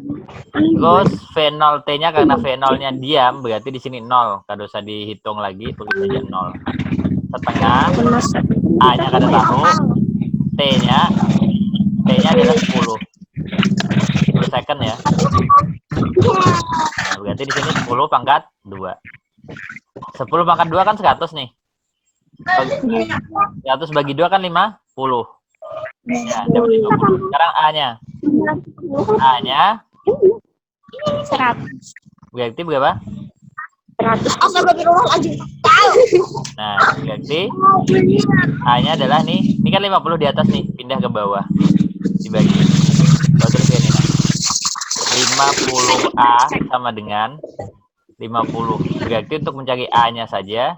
Terus V0T-nya karena V0-nya diam, berarti di sini 0. Kada usah dihitung lagi, tulis saja 0. Setengah, A-nya kada tahu, T-nya adalah 10 second ya. Nah, berarti di sini 10 pangkat 2. 10 pangkat 2 kan 100 nih. 100 bagi 2 kan 50. Ya, dapat 50. Sekarang A-nya. A-nya 100. berarti berapa? 100. Nah, berarti A-nya adalah nih. Ini kan 50 di atas nih, pindah ke bawah. Dibagi. Kalau tulis ini nah. 50A sama dengan 50. Berarti untuk mencari A-nya saja,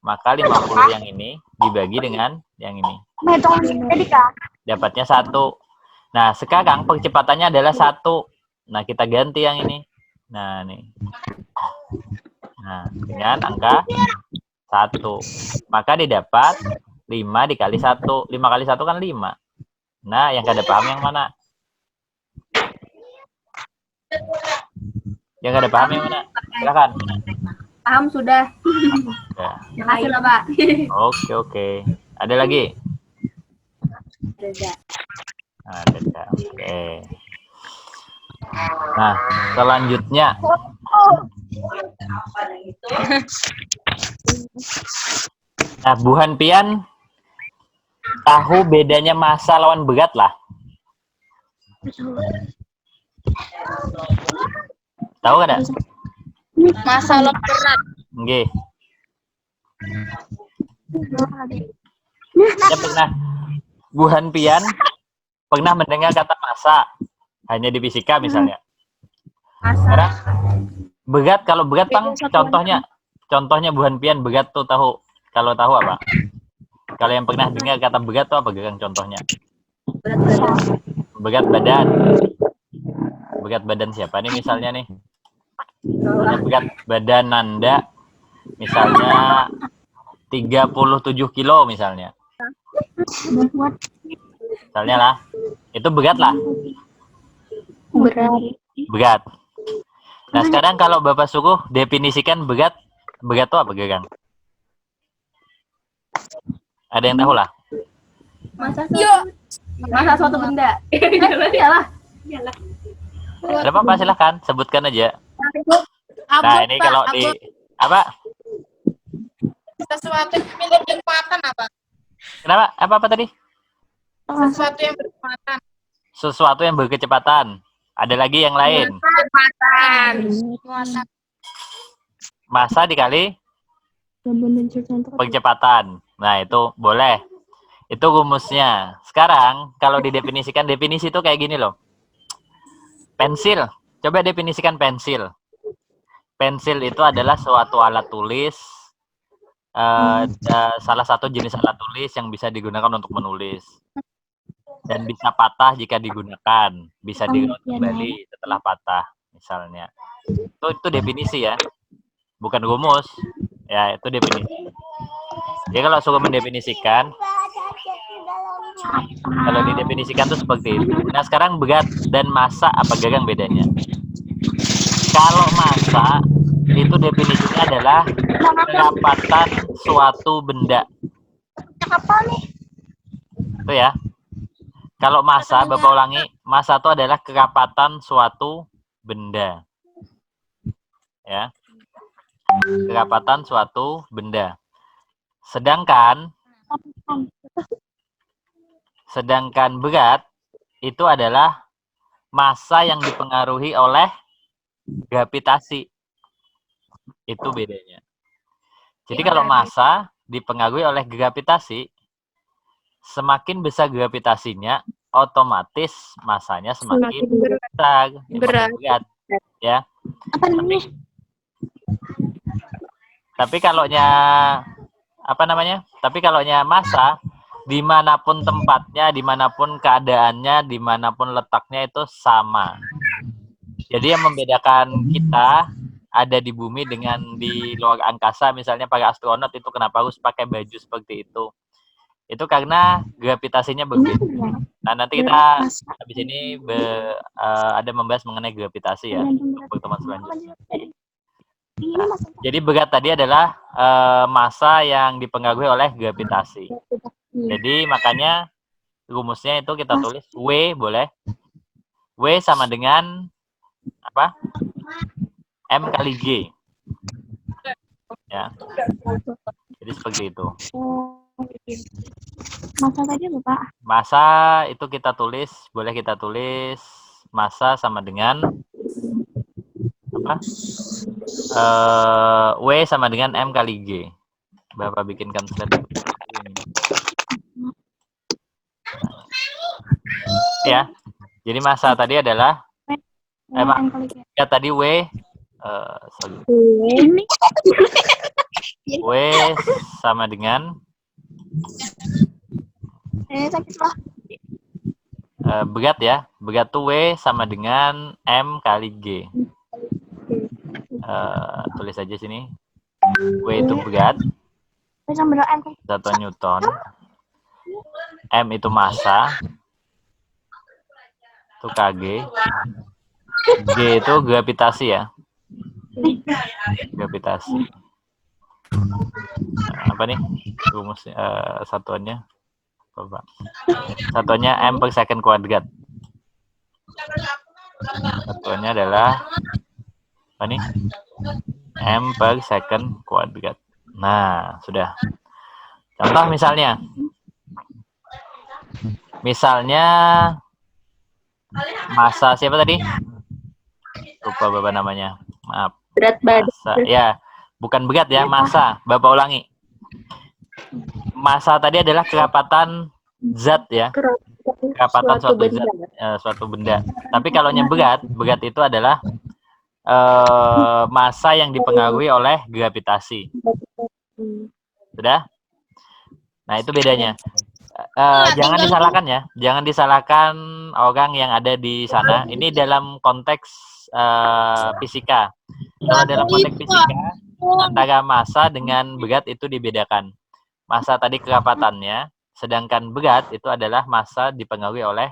maka 50 yang ini dibagi dengan yang ini. Dapatnya 1. Nah, sekarang percepatannya adalah 1. Nah, kita ganti yang ini. Nah, nih. Nah, dengan angka 1. Maka didapat 5 dikali 1. 5 kali 1 kan 5. Nah, yang kada paham yang mana? Yang kada paham yang mana? Silakan. Paham sudah. Ya. Terima kasih lah, Pak. Oke. Ada lagi? Ada. Oke. Nah, selanjutnya. Nah, Bu Hanpian tahu bedanya massa lawan berat lah. Tahu kada? Masalah berat. Nggih. Saya pernah Bu Hanpian pernah mendengar kata massa hanya di fisika misalnya. Sekarang berat, kalau berat Bang, contohnya Bu Hanpian berat tuh tahu. Kalau tahu apa? Kalau yang pernah dengar kata berat tuh apa Gang contohnya? Berat badan. Berat badan siapa nih misalnya nih? Misalnya berat badan Nanda misalnya 37 kilo misalnya. Misalnya lah. Itu berat lah. Berat. Nah, sekarang kalau Bapak suruh definisikan berat itu apa, Gagang? Ada yang tahu lah? Masa suatu benda. Iyalah. Ada apa-apa, silahkan. Sebutkan aja. Nah, ini kalau di... Apa? Sesuatu yang memiliki kekuatan apa? Kenapa? Apa tadi? Sesuatu yang berkekuatan. Sesuatu yang berkecepatan. Ada lagi yang lain. Kecepatan. Massa dikali percepatan. Nah, itu boleh. Itu rumusnya. Sekarang, kalau didefinisikan, definisi itu kayak gini loh. Pensil. Coba definisikan pensil. Pensil itu adalah suatu alat tulis, salah satu jenis alat tulis yang bisa digunakan untuk menulis. Dan bisa patah jika digunakan. Bisa diulang kembali setelah patah, misalnya. Itu definisi ya. Bukan rumus. Ya, itu definisi. Jadi kalau suruh mendefinisikan, kalau didefinisikan itu seperti itu. Nah, sekarang berat dan massa apa Gagang bedanya? Kalau massa itu definisinya adalah kerapatan suatu benda. Itu ya. Kalau massa, Bapak ulangi, massa itu adalah kerapatan suatu benda. Ya. Kerapatan suatu benda. Sedangkan berat itu adalah massa yang dipengaruhi oleh gravitasi. Itu bedanya. Jadi kalau massa dipengaruhi oleh gravitasi, semakin besar gravitasinya, otomatis massanya semakin besar, berat. Ya. Tapi kalau apa namanya? Tapi kalaunya massa, dimanapun tempatnya, dimanapun keadaannya, dimanapun letaknya itu sama. Jadi yang membedakan kita ada di bumi dengan di luar angkasa, misalnya para astronot itu kenapa harus pakai baju seperti itu? Itu karena gravitasinya berbeda. Nah, nanti kita habis ini ada membahas mengenai gravitasi ya, untuk pertemuan selanjutnya. Nah, jadi berat tadi adalah massa yang dipengaruhi oleh gravitasi. Jadi makanya rumusnya itu kita tulis W, boleh. W sama dengan apa? M kali G. Ya. Jadi seperti itu. Masa tadi apa, Pak? Massa itu kita tulis, boleh kita tulis massa sama dengan apa? W sama dengan M kali G. Bapak bikinkan slide ini. Ya. Jadi massa tadi adalah ya tadi W Ini. W sama dengan Sakit lah. berat ya. Berat tuh W sama dengan M kali G. Tulis aja sini. W itu berat. Sambil M. 1 Newton. M itu massa. Itu Kg. G itu gravitasi ya. Gravitasi. Apa nih rumus satuannya? Coba. Satuannya M per second kuadrat. Satuannya adalah apa nih? M per second kuadrat. Nah, sudah. Contoh misalnya. Misalnya massa siapa tadi? Lupa Bapak namanya. Maaf. Berat badan. Massa. Ya, bukan berat ya, massa. Bapak ulangi. Massa tadi adalah kerapatan zat ya. Kerapatan suatu zat, suatu benda. Tapi kalau yang berat itu adalah massa yang dipengaruhi oleh gravitasi. Sudah? Nah, itu bedanya. Jangan disalahkan ya. Jangan disalahkan orang yang ada di sana. Ini dalam konteks fisika. Kalau dalam konteks fisika, antara massa dengan berat itu dibedakan. Massa tadi kerapatannya, sedangkan berat itu adalah massa dipengaruhi oleh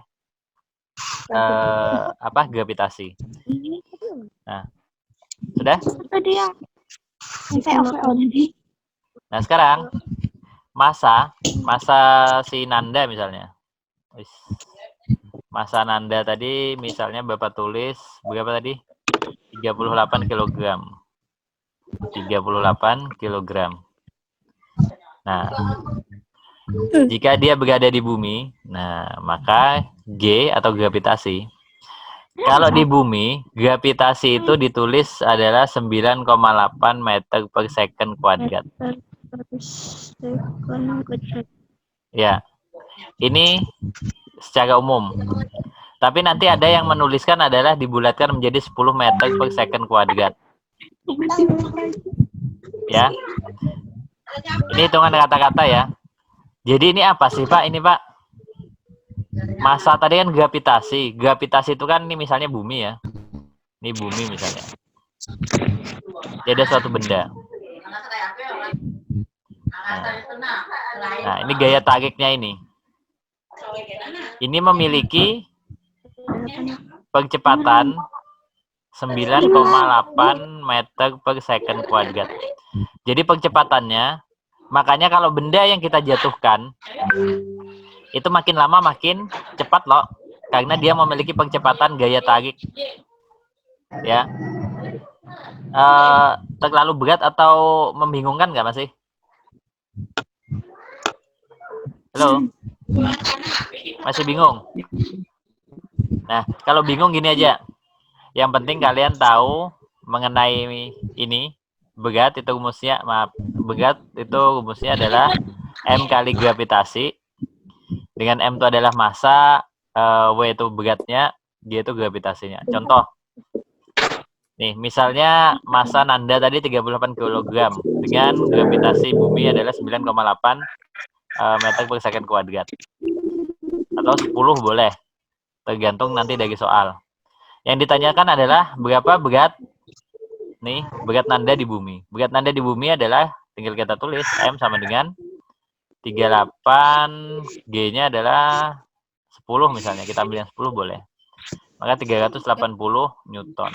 gravitasi. Nah, sudah? Tadi yang tadi. Nah, sekarang massa si Nanda misalnya. Massa Nanda tadi misalnya Bapak tulis berapa tadi? 38 kg. 38 kg. Nah, jika dia berada di bumi, nah maka G atau gravitasi. Kalau di bumi, gravitasi itu ditulis adalah 9,8 meter per second kuadrat. Ya, ini secara umum. Tapi nanti ada yang menuliskan adalah dibulatkan menjadi 10 meter per second kuadrat. Ya. Ini hitungan kata-kata ya. Jadi ini apa sih Pak? Ini Pak. Massa tadi kan gravitasi. Gravitasi itu kan ini misalnya bumi ya. Ini bumi misalnya. Jadi ada suatu benda. Nah, ini gaya tariknya ini. Ini memiliki percepatan 9,8 meter per second kuadrat. Jadi percepatannya, makanya kalau benda yang kita jatuhkan, itu makin lama makin cepat loh. Karena dia memiliki percepatan gaya tarik. Ya. Terlalu berat atau membingungkan nggak masih? Halo? Masih bingung? Nah, kalau bingung gini aja. Yang penting kalian tahu mengenai ini. Berat itu rumusnya, berat itu rumusnya adalah M kali gravitasi. Dengan M itu adalah massa, W itu beratnya, G itu gravitasinya. Contoh. Nih, misalnya massa Nanda tadi 38 kg dengan gravitasi bumi adalah 9,8 meter per second kuadrat. Atau 10 boleh, tergantung nanti dari soal. Yang ditanyakan adalah berapa berat nih, berat Nanda di bumi. Berat Nanda di bumi adalah, tinggal kita tulis, M sama dengan 38, G-nya adalah 10 misalnya. Kita ambil yang 10 boleh. Maka 380 Newton.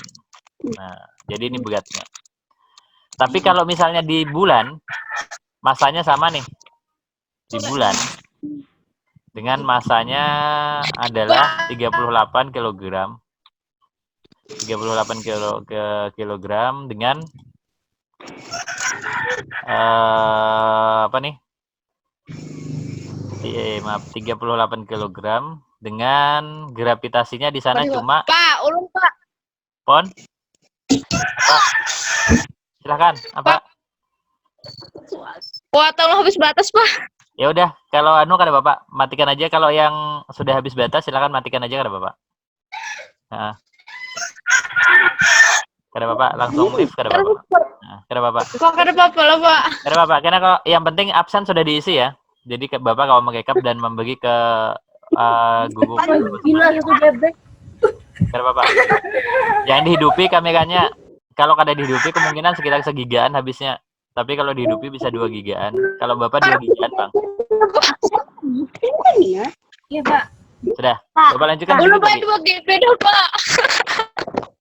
Nah, jadi ini beratnya. Tapi kalau misalnya di bulan, masanya sama nih. Di bulan. Dengan masanya adalah 38 kg. 38 kilogram dengan apa nih? Maaf, 38 kilogram dengan gravitasinya di sana cuma Pak, ulung Pak. Pon. Pak. Silakan, apa? Wah, tolong habis batas Pak. Ya udah, kalau anu kata Bapak, matikan aja. Kalau yang sudah habis batas silakan matikan aja kata Bapak. Nah. Kata Bapak langsung live kata Bapak. Nah, kata Bapak. Kok ada apa lah Pak? Kata Bapak, karena kalau yang penting absen sudah diisi ya. Jadi ke Bapak kalau merekap dan membagi ke guru. Gila satu bebek. Kata Bapak. Yang dihidupi kameranya. Kalau kada dihidupi kemungkinan sekitar segigaan habisnya. Tapi kalau dihidupi bisa 2 gigaan. Kalau Bapak 2 gigaan, Bang. Iya, Pak. Sudah. Pak. Bapak lanjutkan Ulung dulu Pak tadi. 2 GB dong Pak.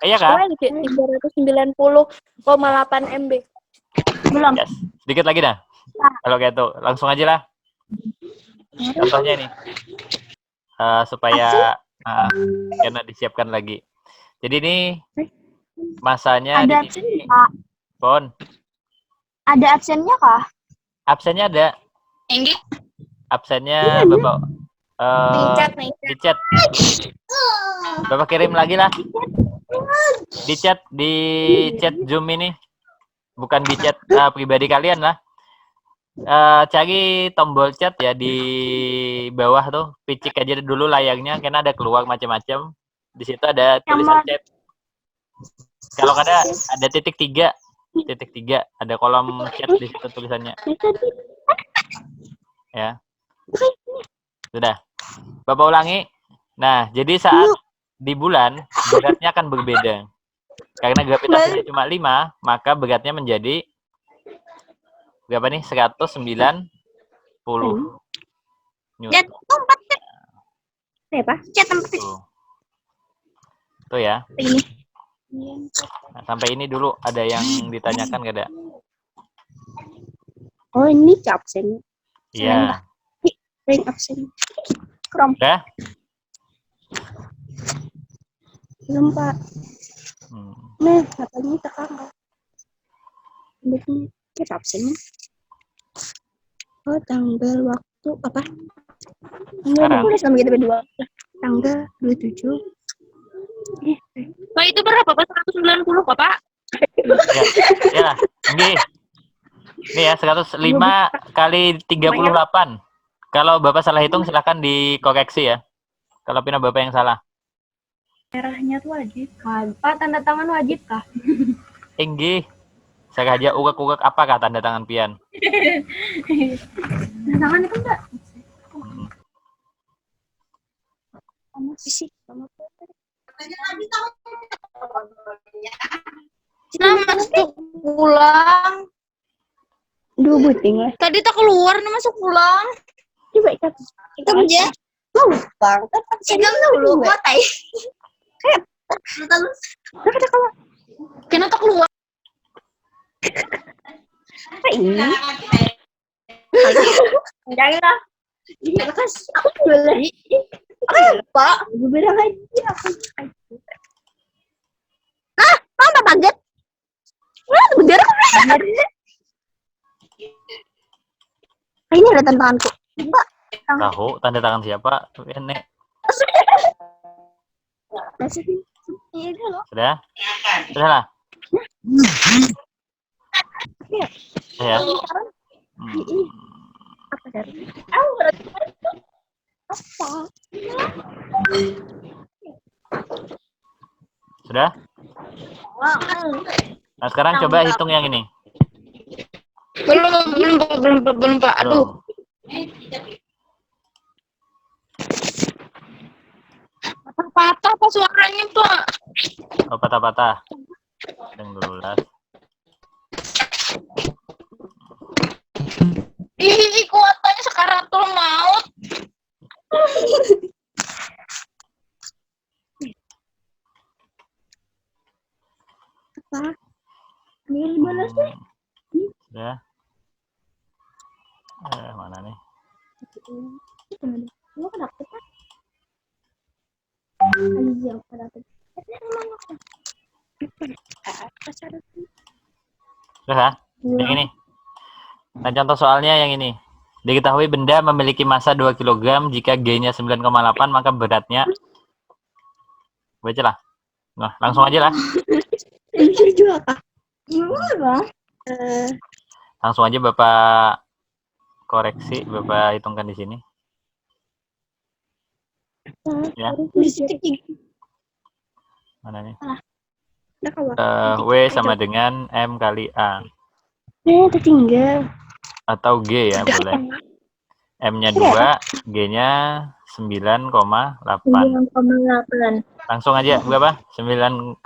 Iya kan? 390,8 MB. Belum. Yes. Sedikit lagi dah. Kalau kayak itu, langsung aja lah. Contohnya nih. Supaya karena disiapkan lagi. Jadi ini masanya Ada di absen sini. Pak. Pon. Ada absennya kah? Absennya ada. Enggi. Absennya Bapak di chat. Bapak kirim lagi lah. Di chat Zoom ini. Bukan di chat pribadi kalian lah. Cari tombol chat ya di bawah tuh, picik aja dulu layarnya karena ada keluar macam-macam. Di situ ada tulisan chat. Kalau ada titik 3, ada kolom chat di situ tulisannya. Ya. Sudah. Bapak ulangi. Nah, jadi saat di bulan beratnya akan berbeda. Karena gravitasinya cuma 5, maka beratnya menjadi berapa nih? 190 Newton. Chat tempat chat. Apa? Chat tempat chat. Tuh ya. Ini. Nah, sampai ini dulu ada yang ditanyakan nggak ada? Oh, ini absen. Iya. Ring absen. Udah? Belum, Pak. Nah, katanya tekan nggak? Ini kita absennya. Oh, tanggal waktu apa? Sekarang. Tulis sama kita berdua. Tanggal 27. Pak itu berapa Pak? 190 kok Pak? Ya. Ini. Ini ya 105 kali 38. Kalau Bapak salah hitung silahkan dikoreksi ya. Kalau pina Bapak yang salah. Merahnya tuh wajib kan? Pak, tanda tangan wajib kah? Enggih. Sengaja ugak-ugak apakah tanda tangan pian? Tanda tangan itu enggak? Nah, masuk pulang. Dua buting lah. Tadi tak keluar nih masuk pulang. Coba kita. Itu aja. Bang, sidang dulu gua tai. Kena tak keluar. Apa ini? Jangan lah. Iya, kan aku boleh. Pak, Gue bilang aja aku. mama baget. Wah, bener. Ini ada tantanganku. Pak, Tahu tanda tangan siapa? Nenek. ini dulu. Sudah? Sudah lah. Ya. Apa dari? Apa? Sudah? Nah, sekarang coba hitung yang ini. Belum, Pak. Aduh. Patah apa suaranya, Pak? Oh, patah-patah. Yang dulu lah. Ih, kuotanya sekaratul maut. Ini mana sih? Udah. Mana nih? Lo kenapa sih? Iya, kenapa? Udah kan? Yang ini. Nah, contoh soalnya yang ini. Diketahui benda memiliki massa 2 kg jika G-nya 9,8 maka beratnya. Baca lah. Nah, langsung aja lah. Ini juga kak. Gimana? Langsung aja Bapak koreksi, Bapak hitungkan di sini. Ya. Mana nih? W sama dengan M kali A. Tertinggal. Atau G ya, boleh. M-nya 2, G-nya 9,8. 9,8. Langsung aja, berapa? 9,8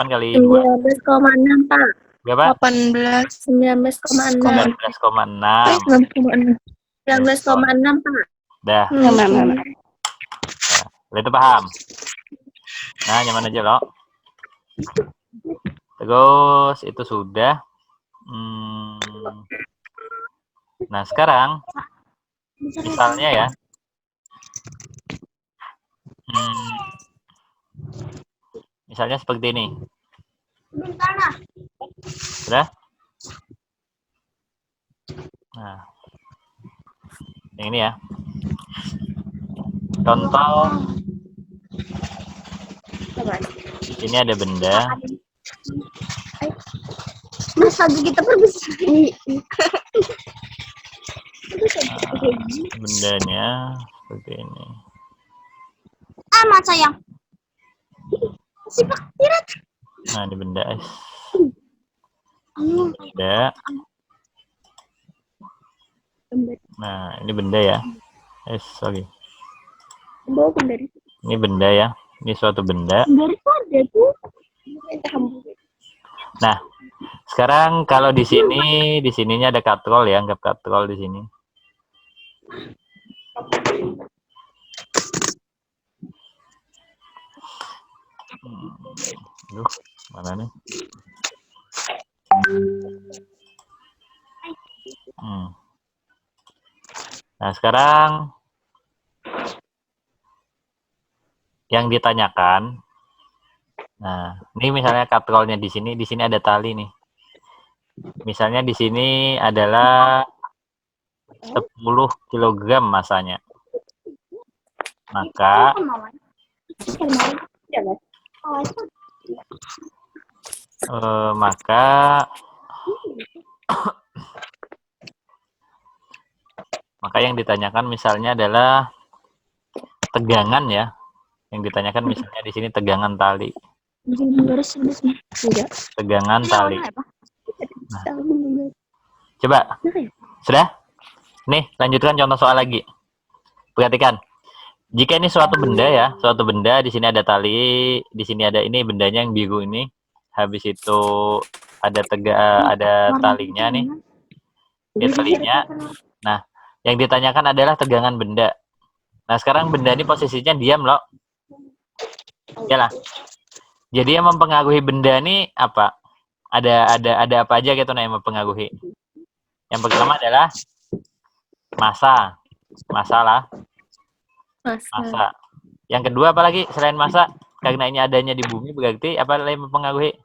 kali 2. 19,6 Pak. Berapa? 19,6. 19,6. 19,6 Pak. Dah, itu paham. Nah, nyaman aja loh. Terus itu sudah. Nah, sekarang misalnya ya. Misalnya seperti ini. Sudah? Nah. Yang ini ya. Contoh. Ini ada benda. Masa kita berbisa. Bendanya seperti ini. Amat sayang. Nah, ini benda es. Benda. Nah, ini benda ya. Sorry. Ini benda ya. Ini suatu benda. Nah, sekarang kalau di sininya ada katrol ya, anggap katrol di sini. Aduh, mana nih? Nah, sekarang yang ditanyakan, nah, ini misalnya katrolnya di sini ada tali nih. Misalnya di sini adalah 10 kg massanya. Maka maka yang ditanyakan misalnya adalah tegangan ya. Yang ditanyakan misalnya di sini tegangan tali. Tegangan tali. Nah. Coba. Sudah? Nih, lanjutkan contoh soal lagi. Perhatikan. Jika ini suatu benda ya, suatu benda di sini ada tali, di sini ada ini bendanya yang biru ini. Habis itu ada talinya nih. Ini talinya. Nah, yang ditanyakan adalah tegangan benda. Nah, sekarang benda ini posisinya diam loh. Yalah. Jadi yang mempengaruhi benda ini apa? Ada apa aja gitu yang mempengaruhi. Yang pertama adalah massa. Massa. Yang kedua apa lagi selain massa? Karena ini adanya di bumi berarti apa yang mempengaruhi?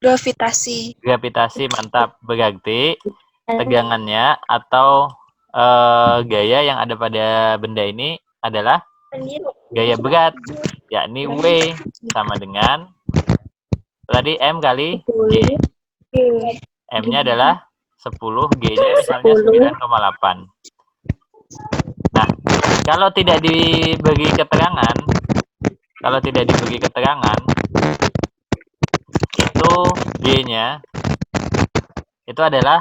Gravitasi, mantap. Berarti tegangannya atau gaya yang ada pada benda ini adalah gaya berat, yakni W sama dengan tadi M kali G. M-nya adalah 10, G-nya misalnya 9,8. Nah, kalau tidak dibagi keterangan, G-nya itu adalah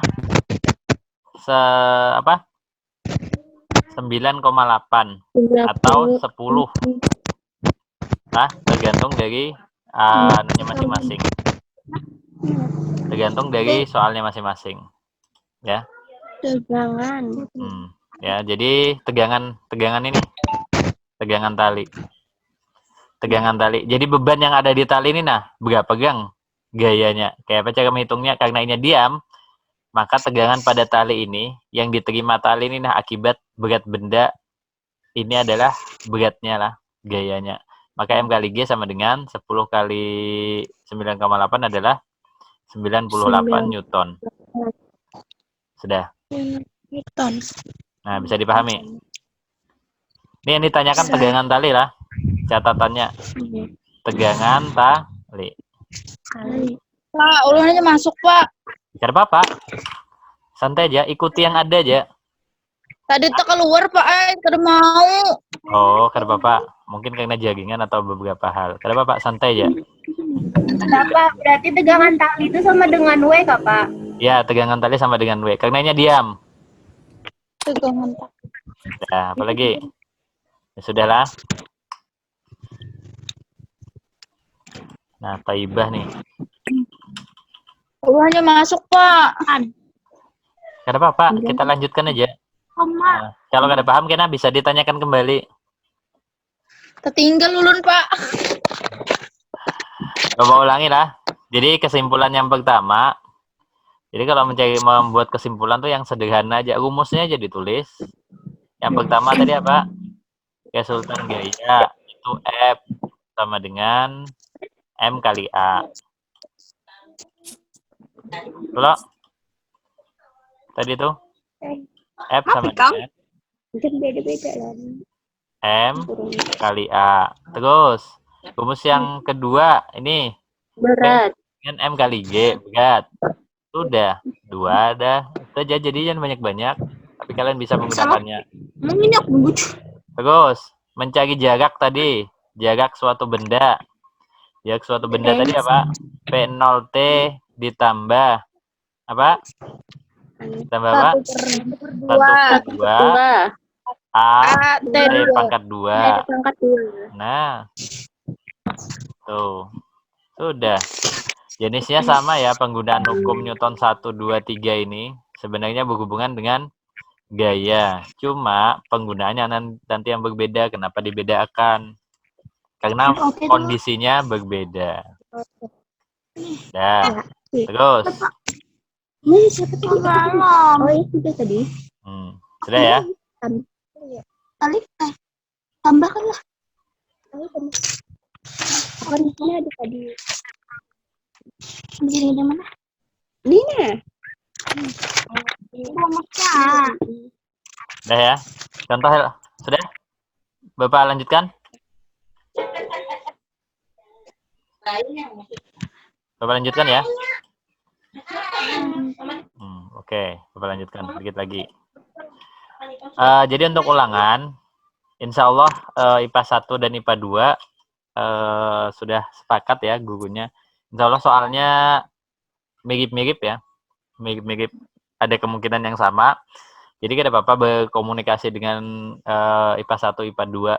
9,8 atau 10 lah, tergantung dari anunya masing-masing. Tergantung dari soalnya masing-masing. Ya. Tegangan. Ya, jadi tegangan ini, tegangan tali. Tegangan tali. Jadi beban yang ada di tali ini berapa gang gayanya. Kayak apa cara menghitungnya? Karena ini diam, maka tegangan pada tali ini yang diterima tali ini akibat berat benda ini adalah beratnya lah, gayanya. Maka M kali G sama dengan 10 kali 9,8 adalah 98 Newton. Sudah. Newton. Nah, bisa dipahami. Ini yang ditanyakan tegangan tali lah. Catatannya. Tegangan tali. Pak, ulangannya masuk, Pak. Tidak apa-apa. Santai aja, ikuti yang ada aja. Tadi tuh keluar, Pak. Kada mau. Oh, kada apa-apa. Mungkin karena jaringan atau beberapa hal. Kada apa-apa, santai aja. Bapak, berarti tegangan tali itu sama dengan W, Kak, Pak? Ya, tegangan tali sama dengan W. Karena ini diam. Tegangan tali. Nah, apalagi? Ya, sudahlah. Nah, taibah nih. Ulangannya masuk, Pak. Kada apa-apa, kita lanjutkan aja. Nah, kalau kada paham, kena bisa ditanyakan kembali. Tertinggal ulun, Pak. Coba ulangi lah. Jadi kesimpulan yang pertama, jadi kalau membuat kesimpulan tuh yang sederhana aja, rumusnya aja ditulis. Yang pertama tadi apa? Resultan gaya itu F sama dengan M kali A. Kalau tadi tuh F sama dengan Beda-beda lah. M kali A. Terus rumus yang kedua ini Berat. dengan M kali G, berat. Sudah, 2 ada. Itu aja, jadi jangan banyak-banyak. Tapi kalian bisa menggunakannya. Terus, mencari jarak tadi. Jarak suatu benda. Jarak suatu benda tadi apa? P0T ditambah apa? Ditambah apa? 1/2 A T pangkat 2. Nah, tuh. Sudah. Jenisnya sama ya, penggunaan hukum Newton 1, 2, 3 ini sebenarnya berhubungan dengan gaya. Cuma penggunaannya nanti yang berbeda. Kenapa dibedakan? Karena kondisinya berbeda. Nah, terus. Ini siapa tadi? Oh, iya sudah tadi. Sudah ya? Tali tambahkanlah. Apa di sini ada tadi? Di mana? Ini. Sudah ya? Contoh sudah? Bapak lanjutkan? Bapak lanjutkan ya? Oke, Bapak lanjutkan sedikit lagi. Jadi untuk ulangan, insya Allah IPA 1 dan IPA 2 sudah sepakat ya gurunya. Insya Allah soalnya mirip-mirip ya. Mirip-mirip, ada kemungkinan yang sama. Jadi tidak apa-apa berkomunikasi dengan IPA 1, IPA 2,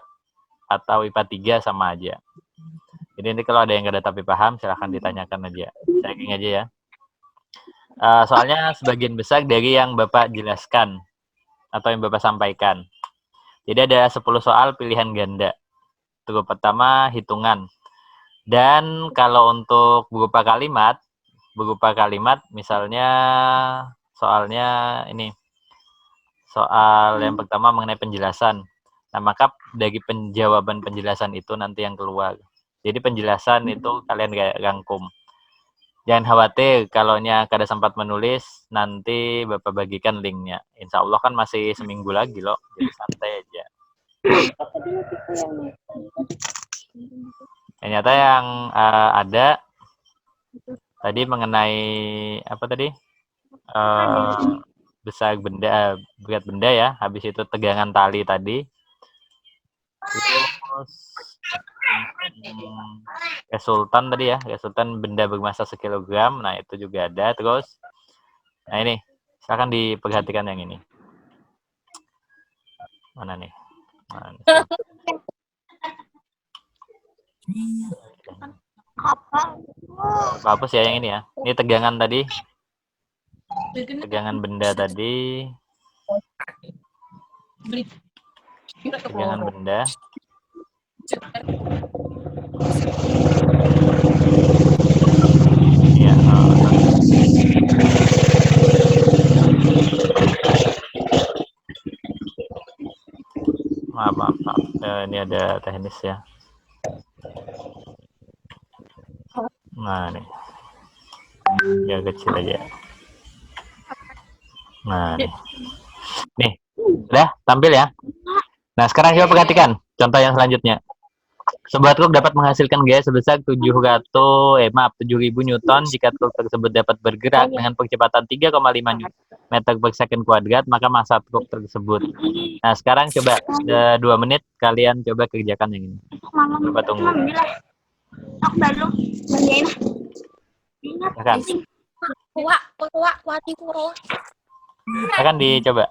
atau IPA 3 sama aja. Jadi nanti kalau ada yang nggak tapi paham, silahkan ditanyakan aja. Checking aja ya. Soalnya sebagian besar dari yang Bapak jelaskan atau yang Bapak sampaikan. Jadi ada 10 soal pilihan ganda. Itu pertama hitungan. Dan kalau untuk berupa kalimat misalnya soalnya ini. Soal yang pertama mengenai penjelasan. Nah, maka dari penjawaban penjelasan itu nanti yang keluar. Jadi penjelasan itu kalian rangkum. Jangan khawatir kalau kada sempat menulis, nanti Bapak bagikan linknya. Insya Allah kan masih seminggu lagi loh, jadi santai aja. Ternyata yang ada tadi mengenai apa tadi? Besar benda, berat benda ya. Habis itu tegangan tali tadi. Terus Resultan tadi ya, resultan benda bermasa 1 kilogram. Nah, itu juga ada. Terus, nah ini, silakan diperhatikan yang ini. Mana nih? Nah, ini. Hapus ya yang ini ya. Ini tegangan tadi. Tegangan benda tadi. Tegangan benda. Ya, maaf. Ini ada teknis ya. Nah, nih. Ya kecil aja. Nah, nih. Udah tampil ya. Nah, sekarang coba perhatikan contoh yang selanjutnya. Sebuah truk dapat menghasilkan gaya sebesar 7.000 Newton jika truk tersebut dapat bergerak dengan kecepatan 3,5 meter per second kuadrat, maka massa truk tersebut. Nah, sekarang coba 2 menit kalian coba kerjakan yang ini. Coba tunggu. Aku belum ngerjain. Silakan. Silakan dicoba.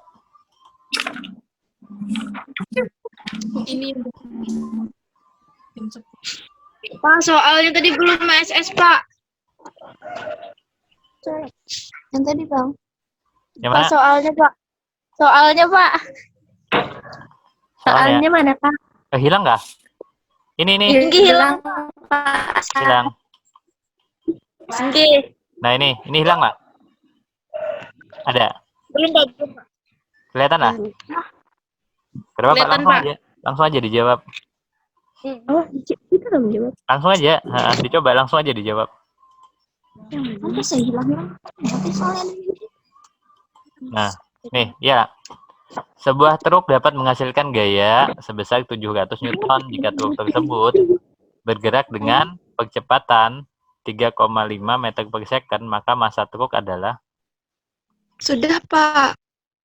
Pak, soalnya tadi belum SS, Pak. Yang tadi bang. Yang Pak, mana? soalnya, Pak. Soalnya, Pak. Soalnya mana, Pak? hilang nggak? Ini Hilang, hilang. Singgi. Nah, ini hilang nggak? Ada. Belum, Pak. Kelihatan lah? Kenapa Pak? Kelihatan, Langsung Pak. aja. Langsung aja dijawab. Oh, kita udah menjawab. Langsung aja. Dicoba langsung aja dijawab. Nanti saya hilang. Nanti soalnya Nah, nih, ya. Sebuah truk dapat menghasilkan gaya sebesar 700 Newton jika truk tersebut bergerak dengan kecepatan 3,5 meter per second, maka massa truk adalah... Sudah, Pak.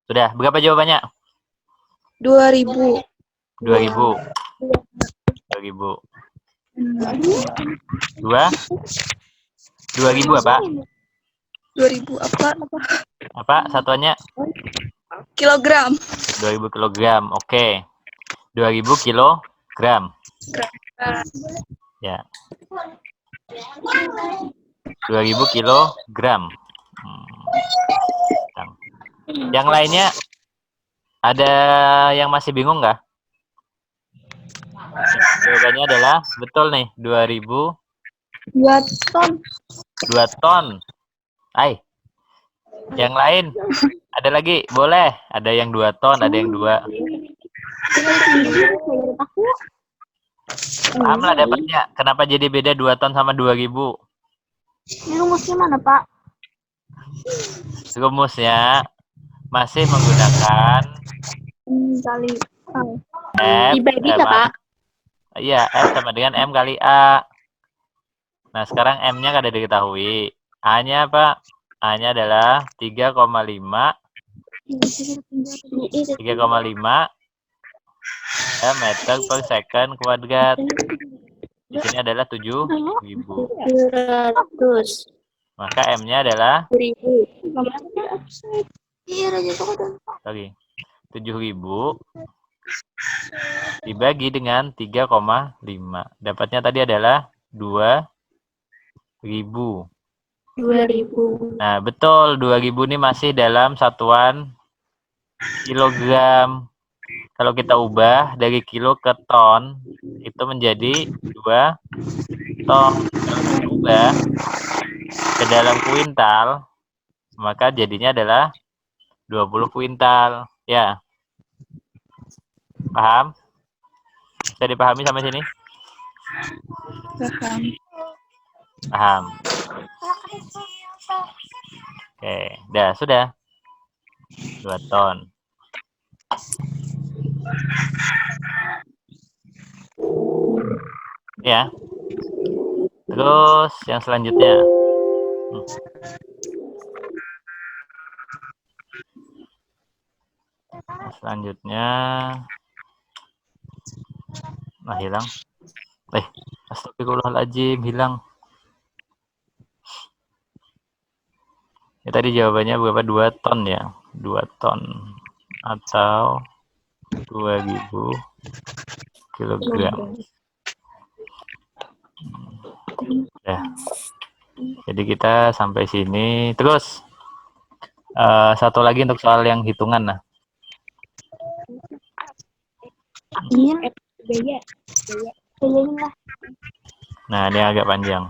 Sudah, berapa jawabannya? 2.000. 2.000. 2.000 apa? 2.000 apa? Apa satuannya? Kilogram. 2.000 kilogram. Oke. 2.000 kilogram. Ya. 2.000 kilogram. Yang lainnya ada yang masih bingung nggak? Jawabannya adalah betul nih, 2.000. 2 ton. 2 ton. Yang lain ada lagi? Boleh. Ada yang 2 ton, ada yang 2. Paham lah dapatnya. Kenapa jadi beda 2 ton sama 2.000? ini rumusnya mana Pak? Rumusnya masih menggunakan Kali. F. Dibagi nggak, Pak? Iya, F sama dengan M kali A. Nah, sekarang M-nya kada diketahui. A-nya apa? A-nya adalah 3,5 meter per second kuadrat. Di sini adalah 7.000. 200. Maka M-nya adalah 1.000. Iya, Raja Toko. sorry, 7.000 dibagi dengan 3,5. Dapatnya tadi adalah 2.000. 2.000. Nah, betul. 2.000 ini masih dalam satuan kilogram. Kalau kita ubah dari kilo ke ton, itu menjadi 2 ton. Kalau kita ubah ke dalam kuintal, maka jadinya adalah 20 kuintal. Ya. Paham? Bisa dipahami sampai sini? Paham. Oke, sudah. 2 ton. Ya. Terus yang selanjutnya. Selanjutnya. Nah, hilang. Astagfirullahaladzim, hilang. Ya, tadi jawabannya berapa? 2 ton ya? 2 ton. Atau 2000 kilogram. Ya. Jadi kita sampai sini. Terus, satu lagi untuk soal yang hitungan. Nah, Iya. Gaya. Gayain lah. nah ini agak panjang.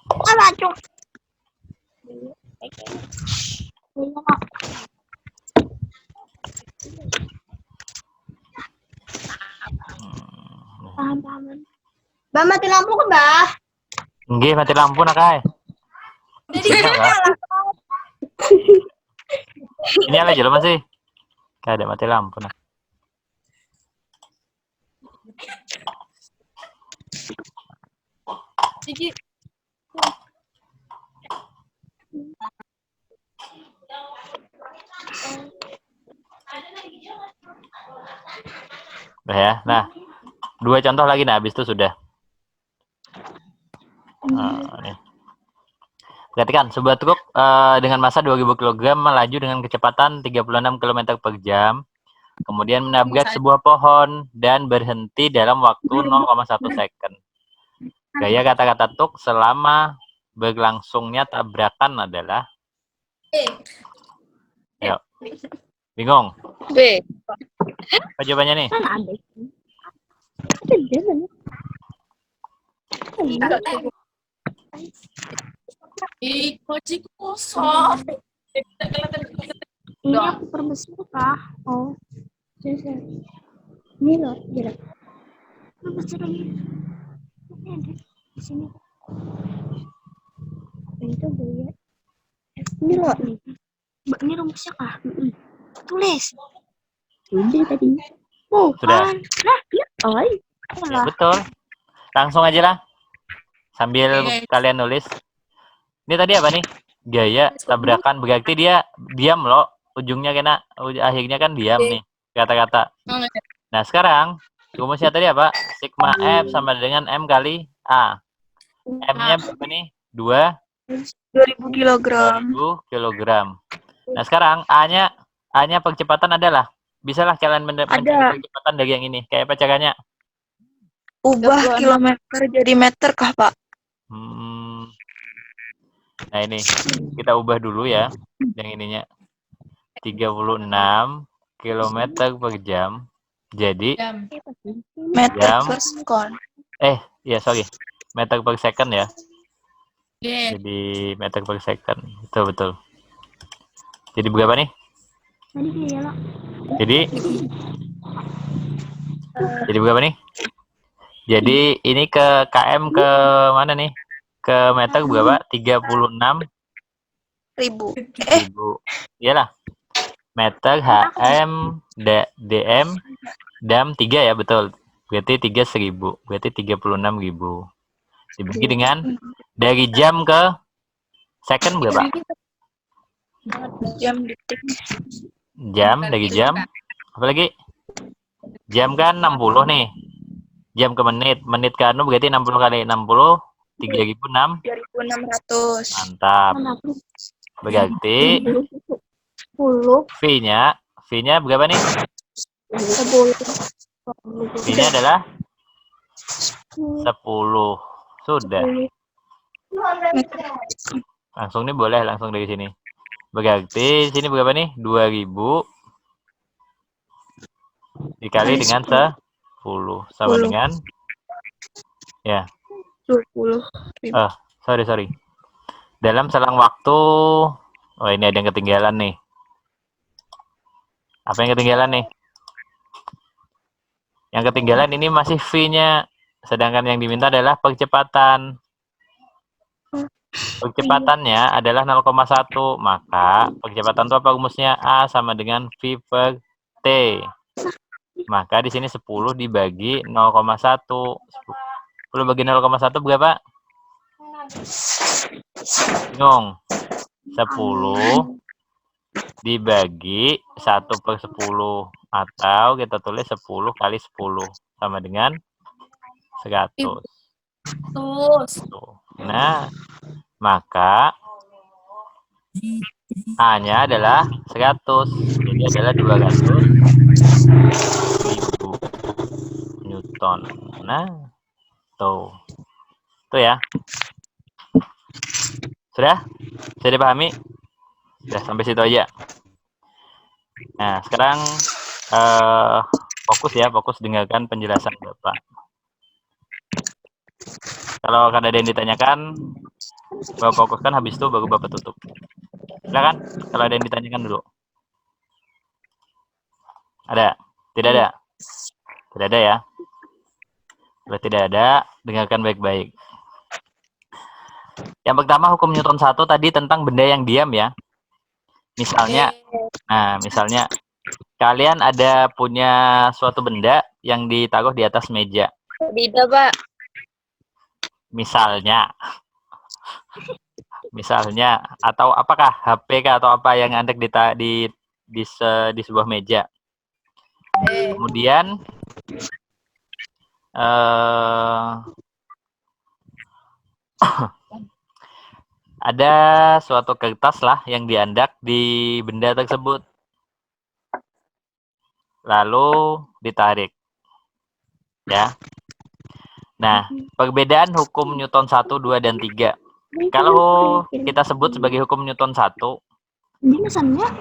Alah, cok. Gaya lah. Paham. Mbak mati lampu kan, Mbak? Nggih, mati lampu nak ay. Sinyal, Kak. Ini aja loh masih. Kayak ada mati lampu nah. Udah ya. Nah, 2 contoh lagi nah habis itu sudah. Nih. Perhatikan, sebuah truk dengan massa 2000 kg melaju dengan kecepatan 36 km per jam, kemudian menabrak sebuah pohon dan berhenti dalam waktu 0,1 second. Gaya kata-kata truk selama berlangsungnya tabrakan adalah? Ayo. Bingung? B. Apa jawabannya nih? Kan ada. Ada banyak. Ini aku perbesar kah? Oh. Susah. Ini loh, jarak. Perbesar ini. Ini ada di sini. Itu gaya. Ini loh nih. Mbak, ini rumusnya kah? Tulis. Udah tadi. Oh, Sudah. kan. Nah, ya. Oi. Ya, betul. Langsung aja lah. Sambil kalian nulis. Ini tadi apa nih? Gaya tabrakan, berarti dia diam loh. Ujungnya kena, akhirnya kan diam nih kata-kata. Nah sekarang rumusnya tadi apa? Sigma F sama dengan M kali A. M-nya berapa nih? 2000 kilogram. 2000 kilogram. Nah sekarang A-nya percepatan adalah, bisalah kalian mencari percepatan dari yang ini. Kayak apa caranya? Ubah kilometer jadi meter kah, Pak? Nah ini kita ubah dulu ya yang ininya 36 km per jam jadi Meter per sekon. meter per second ya. Jadi meter per second, betul. Jadi berapa nih? Jadi berapa nih? Jadi ini ke km ke mana nih? Ke meter berapa? 36.000. Iyalah. Meter HM DM dam 3 ya, betul. Berarti 3.000. Berarti 36.000. Dibagi dengan dari jam ke second berapa? Jam detik. Jam dari jam. Apalagi? Jam kan 60 nih. Jam ke menit. Menit ke anu berarti 60 kali 60. 3.600. Mantap. Berarti V-nya berapa nih? 10. V-nya adalah 10. Sudah. Langsung nih boleh langsung dari sini. Berarti sini berapa nih? 2000 dikali dengan 10 sama dengan ya. 20. Sorry. Dalam selang waktu, ini ada yang ketinggalan nih. Apa yang ketinggalan nih? Yang ketinggalan ini masih V-nya, sedangkan yang diminta adalah percepatan. Percepatannya adalah 0,1, maka percepatan itu apa rumusnya? A sama dengan V per T. Maka di sini 10 dibagi 0,1. 10 bagi 0,1 berapa? Bingung. 10 dibagi 1/10. Atau kita tulis 10 kali 10 sama dengan 100. Tuh. Nah, maka A-nya adalah 100. Jadi adalah 200.000 Newton. Nah, tuh. Tuh ya. Sudah? Sudah dipahami? Sudah, sampai situ aja. Nah, sekarang fokus dengarkan penjelasan Bapak. Kalau ada yang ditanyakan, Bapak fokuskan, habis itu baru Bapak tutup. Silakan, kalau ada yang ditanyakan dulu. Ada? Tidak ada? Tidak ada ya? Kalau tidak ada, dengarkan baik-baik. Yang pertama, hukum Newton 1 tadi tentang benda yang diam ya. Misalnya, misalnya kalian ada punya suatu benda yang ditaruh di atas meja. Tidak, Pak. Misalnya, atau apakah HP kah atau apa yang ada di sebuah meja. Kemudian ada suatu kertas lah yang diandak di benda tersebut. Lalu ditarik. Ya. Nah, perbedaan hukum Newton 1, 2, dan 3. Kalau kita sebut sebagai hukum Newton 1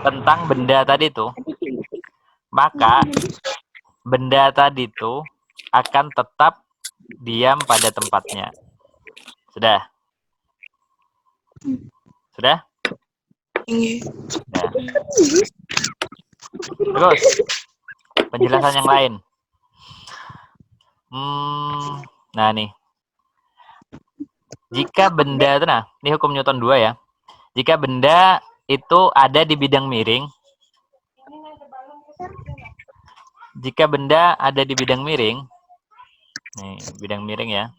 tentang benda tadi tuh, maka benda tadi tuh akan tetap diam pada tempatnya. Sudah? Sudah? Sudah. Terus, penjelasan yang lain. Nah nih. Jika benda itu, nah, ini hukum Newton 2 ya. Jika benda itu ada di bidang miring, jika benda ada di bidang miring, nih, bidang miring ya.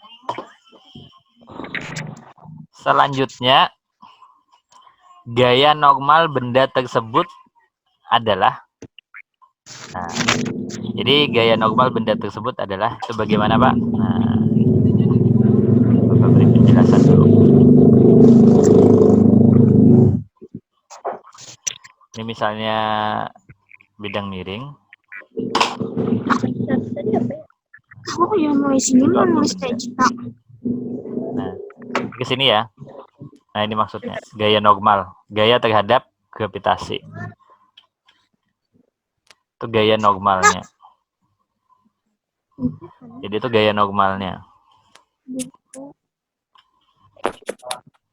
Selanjutnya, gaya normal benda tersebut adalah, nah, jadi gaya normal benda tersebut adalah, itu bagaimana Pak? Nah, Bapak beri penjelasan dulu. Ini misalnya bidang miring. Oh ya, nulis ini nulis kayak cita. Nah, ke sini ya. Nah, ini maksudnya gaya normal, gaya terhadap gravitasi. Itu gaya normalnya. Jadi itu gaya normalnya.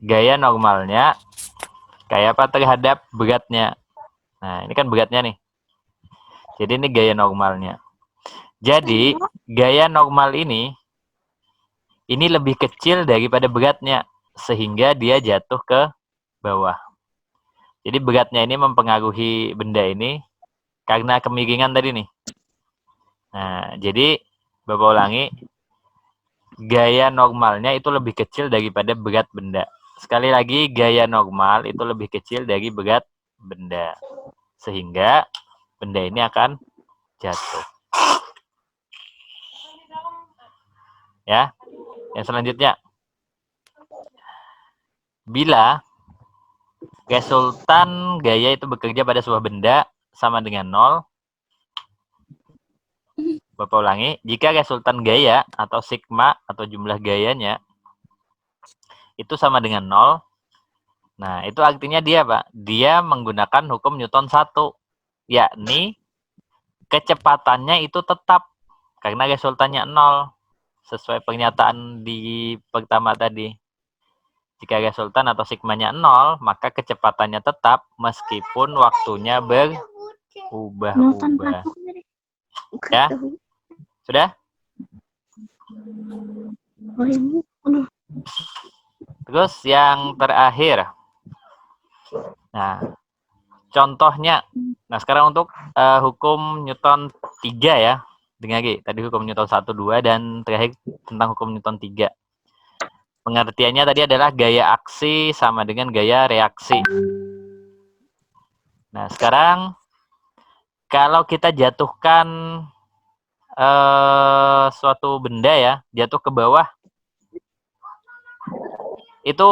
Gaya normalnya kayak apa terhadap beratnya. Nah, ini kan beratnya nih. Jadi ini gaya normalnya. Jadi, gaya normal ini lebih kecil daripada beratnya, sehingga dia jatuh ke bawah. Jadi beratnya ini mempengaruhi benda ini karena kemiringan tadi nih. Nah, jadi Bapak ulangi, gaya normalnya itu lebih kecil daripada berat benda. Sekali lagi, gaya normal itu lebih kecil dari berat benda. Sehingga benda ini akan jatuh. Ya, yang selanjutnya. Bila resultan gaya itu bekerja pada sebuah benda sama dengan 0, Bapak ulangi, jika resultan gaya atau sigma atau jumlah gayanya itu sama dengan 0, nah itu artinya dia Pak, dia menggunakan hukum Newton 1, yakni kecepatannya itu tetap karena resultannya 0, sesuai pernyataan di pertama tadi. Jika resultan atau sigmanya 0, maka kecepatannya tetap meskipun waktunya berubah-ubah. Ya? Sudah? Terus yang terakhir. Nah, contohnya. Nah, sekarang untuk hukum Newton 3 ya. Dengar lagi, tadi hukum Newton 1, 2, dan terakhir tentang hukum Newton 3. Pengertiannya tadi adalah gaya aksi sama dengan gaya reaksi. Nah, sekarang kalau kita jatuhkan suatu benda ya, jatuh ke bawah, itu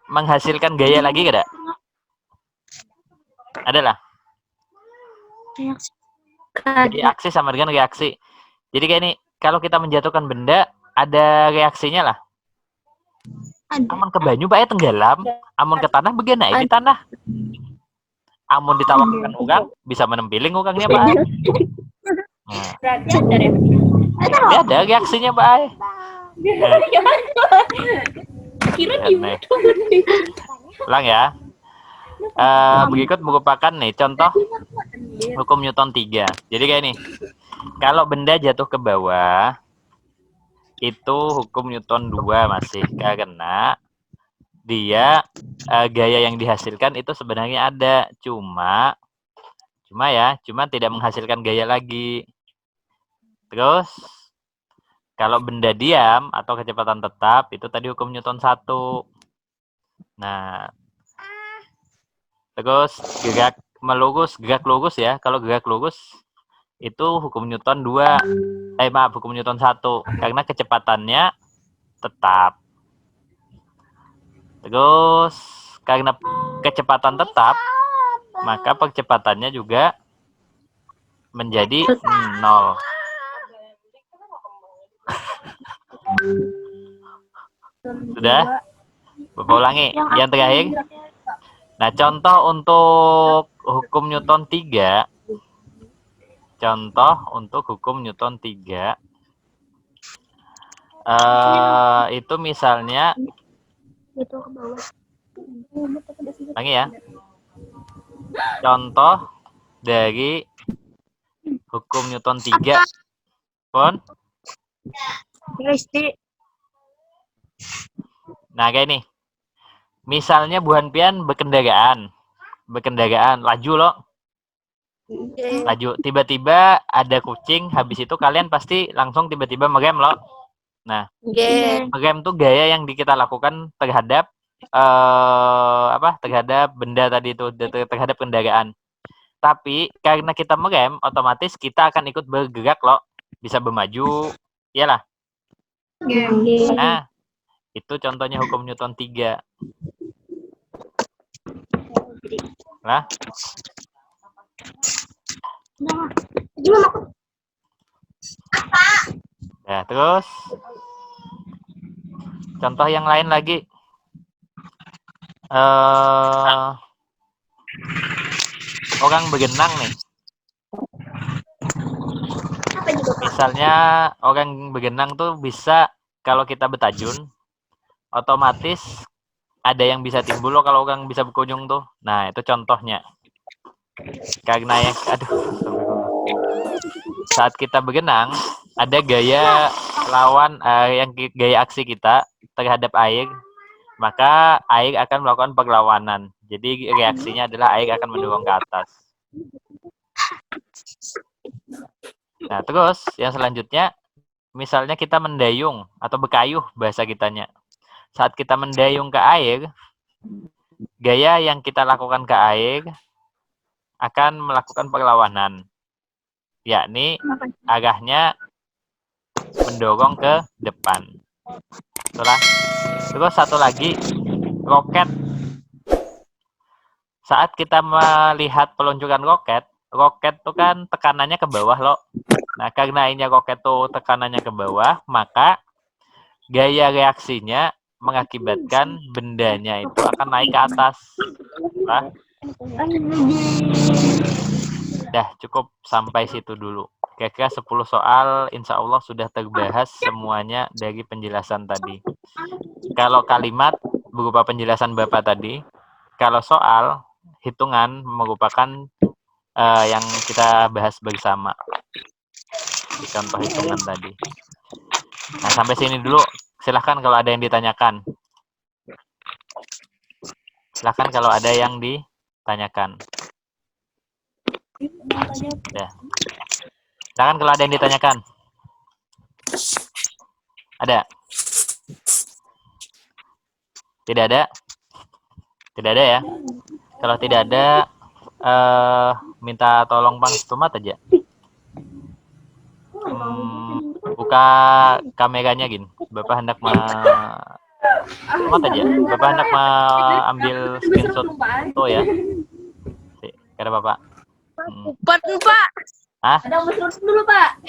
menghasilkan gaya lagi tidak? Adalah Reaksi. jadi aksi sama dengan reaksi. Jadi kayak ini, kalau kita menjatuhkan benda, ada reaksinya lah. Ada. Amun ke banyu bae tenggelam, amun ke tanah bagian naik di tanah. Amun ditawarkan ukang, bisa menempiling ukangnya bae. Nah, Berarti ada ya ada reaksinya bae. kira Aneh. Ulang ya. Berikut merupakan nih contoh hukum Newton 3. Jadi kayak ini. Kalau benda jatuh ke bawah, itu hukum Newton 2 masih, karena dia gaya yang dihasilkan itu sebenarnya ada, cuma tidak menghasilkan gaya lagi. Terus kalau benda diam atau kecepatan tetap, itu tadi hukum Newton 1. Nah, terus gerak lurus ya. Kalau gerak lurus itu hukum Newton 2. Hukum Newton 1 karena kecepatannya tetap. Terus karena kecepatan tetap, maka percepatannya juga menjadi 0. Sudah? Bapak ulangi. Yang terakhir. Nah, contoh untuk hukum Newton 3. Contoh untuk hukum Newton 3. Itu misalnya. Itu ke bawah. Ulangi ya. Contoh dari hukum Newton 3. Pun. Nah, kayak ini. Misalnya Bu Hanpian berkendaraan, laju loh. Laju, tiba-tiba ada kucing, habis itu kalian pasti langsung tiba-tiba merem loh. Nah, merem tuh gaya yang kita lakukan terhadap terhadap benda tadi itu, terhadap kendaraan. Tapi karena kita merem, otomatis kita akan ikut bergerak loh, bisa bermaju, iyalah. Nah, itu contohnya hukum Newton 3. Nah. Ya, terus contoh yang lain lagi. Orang berenang nih. Misalnya orang berenang tuh bisa, kalau kita bertajun, otomatis ada yang bisa timbul loh kalau orang bisa berkunjung tuh. Nah, itu contohnya. Karena yang saat kita berenang, ada gaya lawan yang gaya aksi kita terhadap air, maka air akan melakukan perlawanan. Jadi reaksinya adalah air akan mendorong ke atas. Nah, terus yang selanjutnya, misalnya kita mendayung atau berkayuh bahasa kitanya. Saat kita mendayung ke air, gaya yang kita lakukan ke air akan melakukan perlawanan, yakni arahnya mendorong ke depan. Itulah. Terus satu lagi, roket. Saat kita melihat peluncuran roket itu kan tekanannya ke bawah loh. Nah, karena ini roket tuh tekanannya ke bawah, maka gaya reaksinya mengakibatkan bendanya itu akan naik ke atas. Nah, dah cukup sampai situ dulu. Kira-kira 10 soal insya Allah sudah terbahas semuanya dari penjelasan tadi. Kalau kalimat berupa penjelasan Bapak tadi, kalau soal hitungan merupakan yang kita bahas bersama di contoh hitungan tadi. Nah, sampai sini dulu. Silahkan kalau ada yang ditanyakan. Silahkan kalau ada yang ditanyakan. Ya. Silahkan kalau ada yang ditanyakan. Ada? Tidak ada? Tidak ada ya? Kalau tidak ada, minta tolong Bang Stumat aja. Buka kameranya gin. Bapak hendak Stumat aja. Bapak hendak ambil screenshot foto ya. Kata Bapak. Bukan, Pak. Hah? Ada terus dulu, Pak.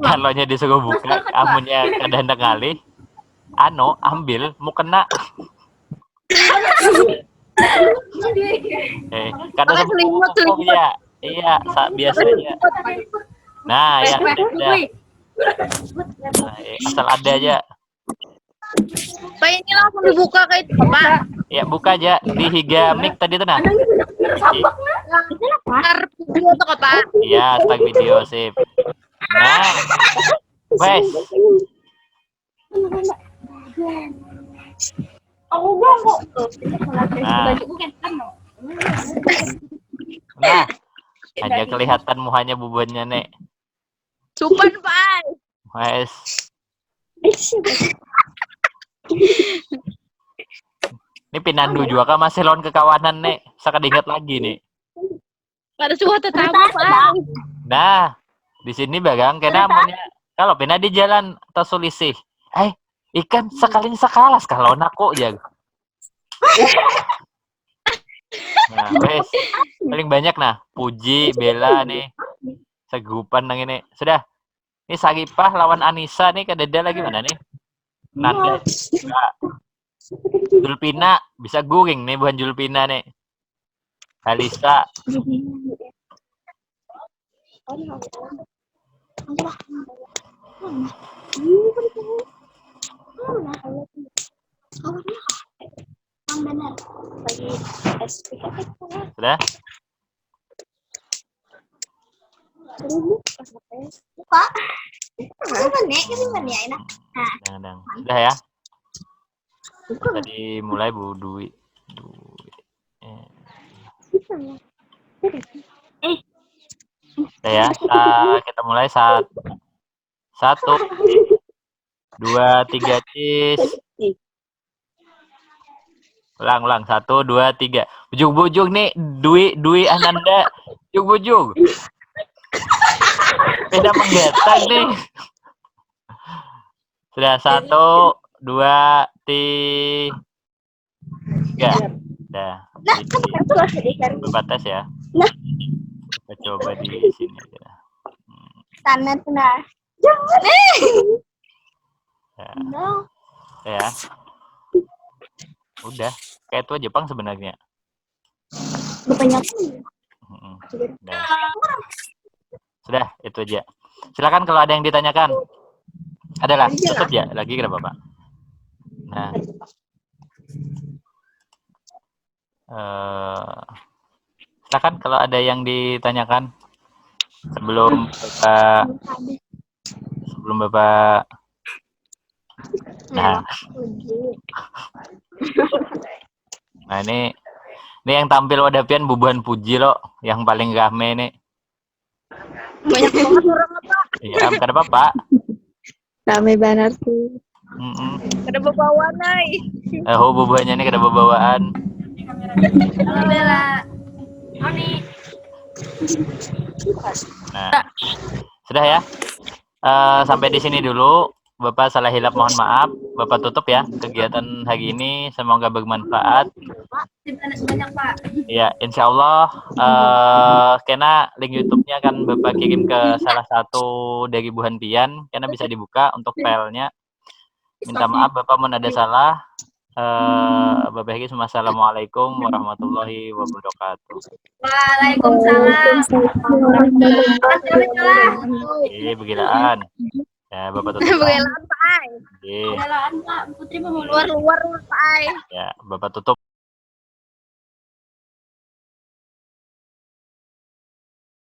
Kalau disuruh buka, amunnya kada hendak ngalih, ambil, mau kena. Kada semua ya. Iya, biasanya. Nah, ya, ada. Nah, asal ada aja. Pak, ini langsung dibuka kayak itu, Pak. Ya, buka aja di Higa Mic tadi tuh nah. Ntar video tuh, Pak. Iya, tag video sip. Nah, wes. Nah, hanya kelihatan muhanya bubuannya nek. Supan, Pak. Wes. Ini Pinandu juga kan masih lawan kekawanan nek. Saya ingat lagi nih. Ada suatu tamu, Pak. Nah, di sini bagang kena amunnya. Kalau pina di jalan tersulisih. Ikan sekalas kalau nako ya. Nah, wes. Paling banyak nah, Puji, Bella nih. Segupan nang ini. Sudah. Ini Sagipah lawan Anissa nih, kadeda lagi mana nih? Nanda juga. Julpina bisa guring nih, bukan Julpina nih. Halisa. Sudah? Jangan. Sudah ya? Tadi mulai Bu Dwi. Ya, kita mulai 1, 2, 3 cis. Ulang 1, 2, 3. Bujung-bujung nih Dwi Ananda. Bujung-bujung. Beda menggetak nih. Sudah 1, 2, 3. Dah. Berbatas ya. Kita coba di sini aja. Tanah. Ya. Udah. Kayak itu aja Bang sebenarnya. Sudah, itu aja. Silakan kalau ada yang ditanyakan. Adalah tutup ya lagi kira Bapak. Nah. Silakan kalau ada yang ditanyakan sebelum Bapak. Nah ini yang tampil wadapian bubuhan Puji loh, yang paling rame nih. Banyak banget orang, Pak. Iya, kada Bapak. Rame banget tuh. Kada bawa nai. Bubuhannya ini kada bawaan. Halo Bella. Oni. Nah, sudah ya. Sampai di sini dulu. Bapak salah hilap mohon maaf. Bapak tutup ya kegiatan hari ini. Semoga bermanfaat. Banyak Pak. Ya, insya Allah. Karena link YouTube-nya kan Bapak kirim ke salah satu dari Buhan Pian. Karena bisa dibuka untuk filenya. Minta maaf Bapak mau ada salah. Bapak Hegis, wassalamualaikum warahmatullahi wabarakatuh. Waalaikumsalam. Begilaan. Ya, Bapak tutup. Begelaan, Pak. Begelaan Pak. Putri mau Luar, Pak. Ya, Bapak tutup.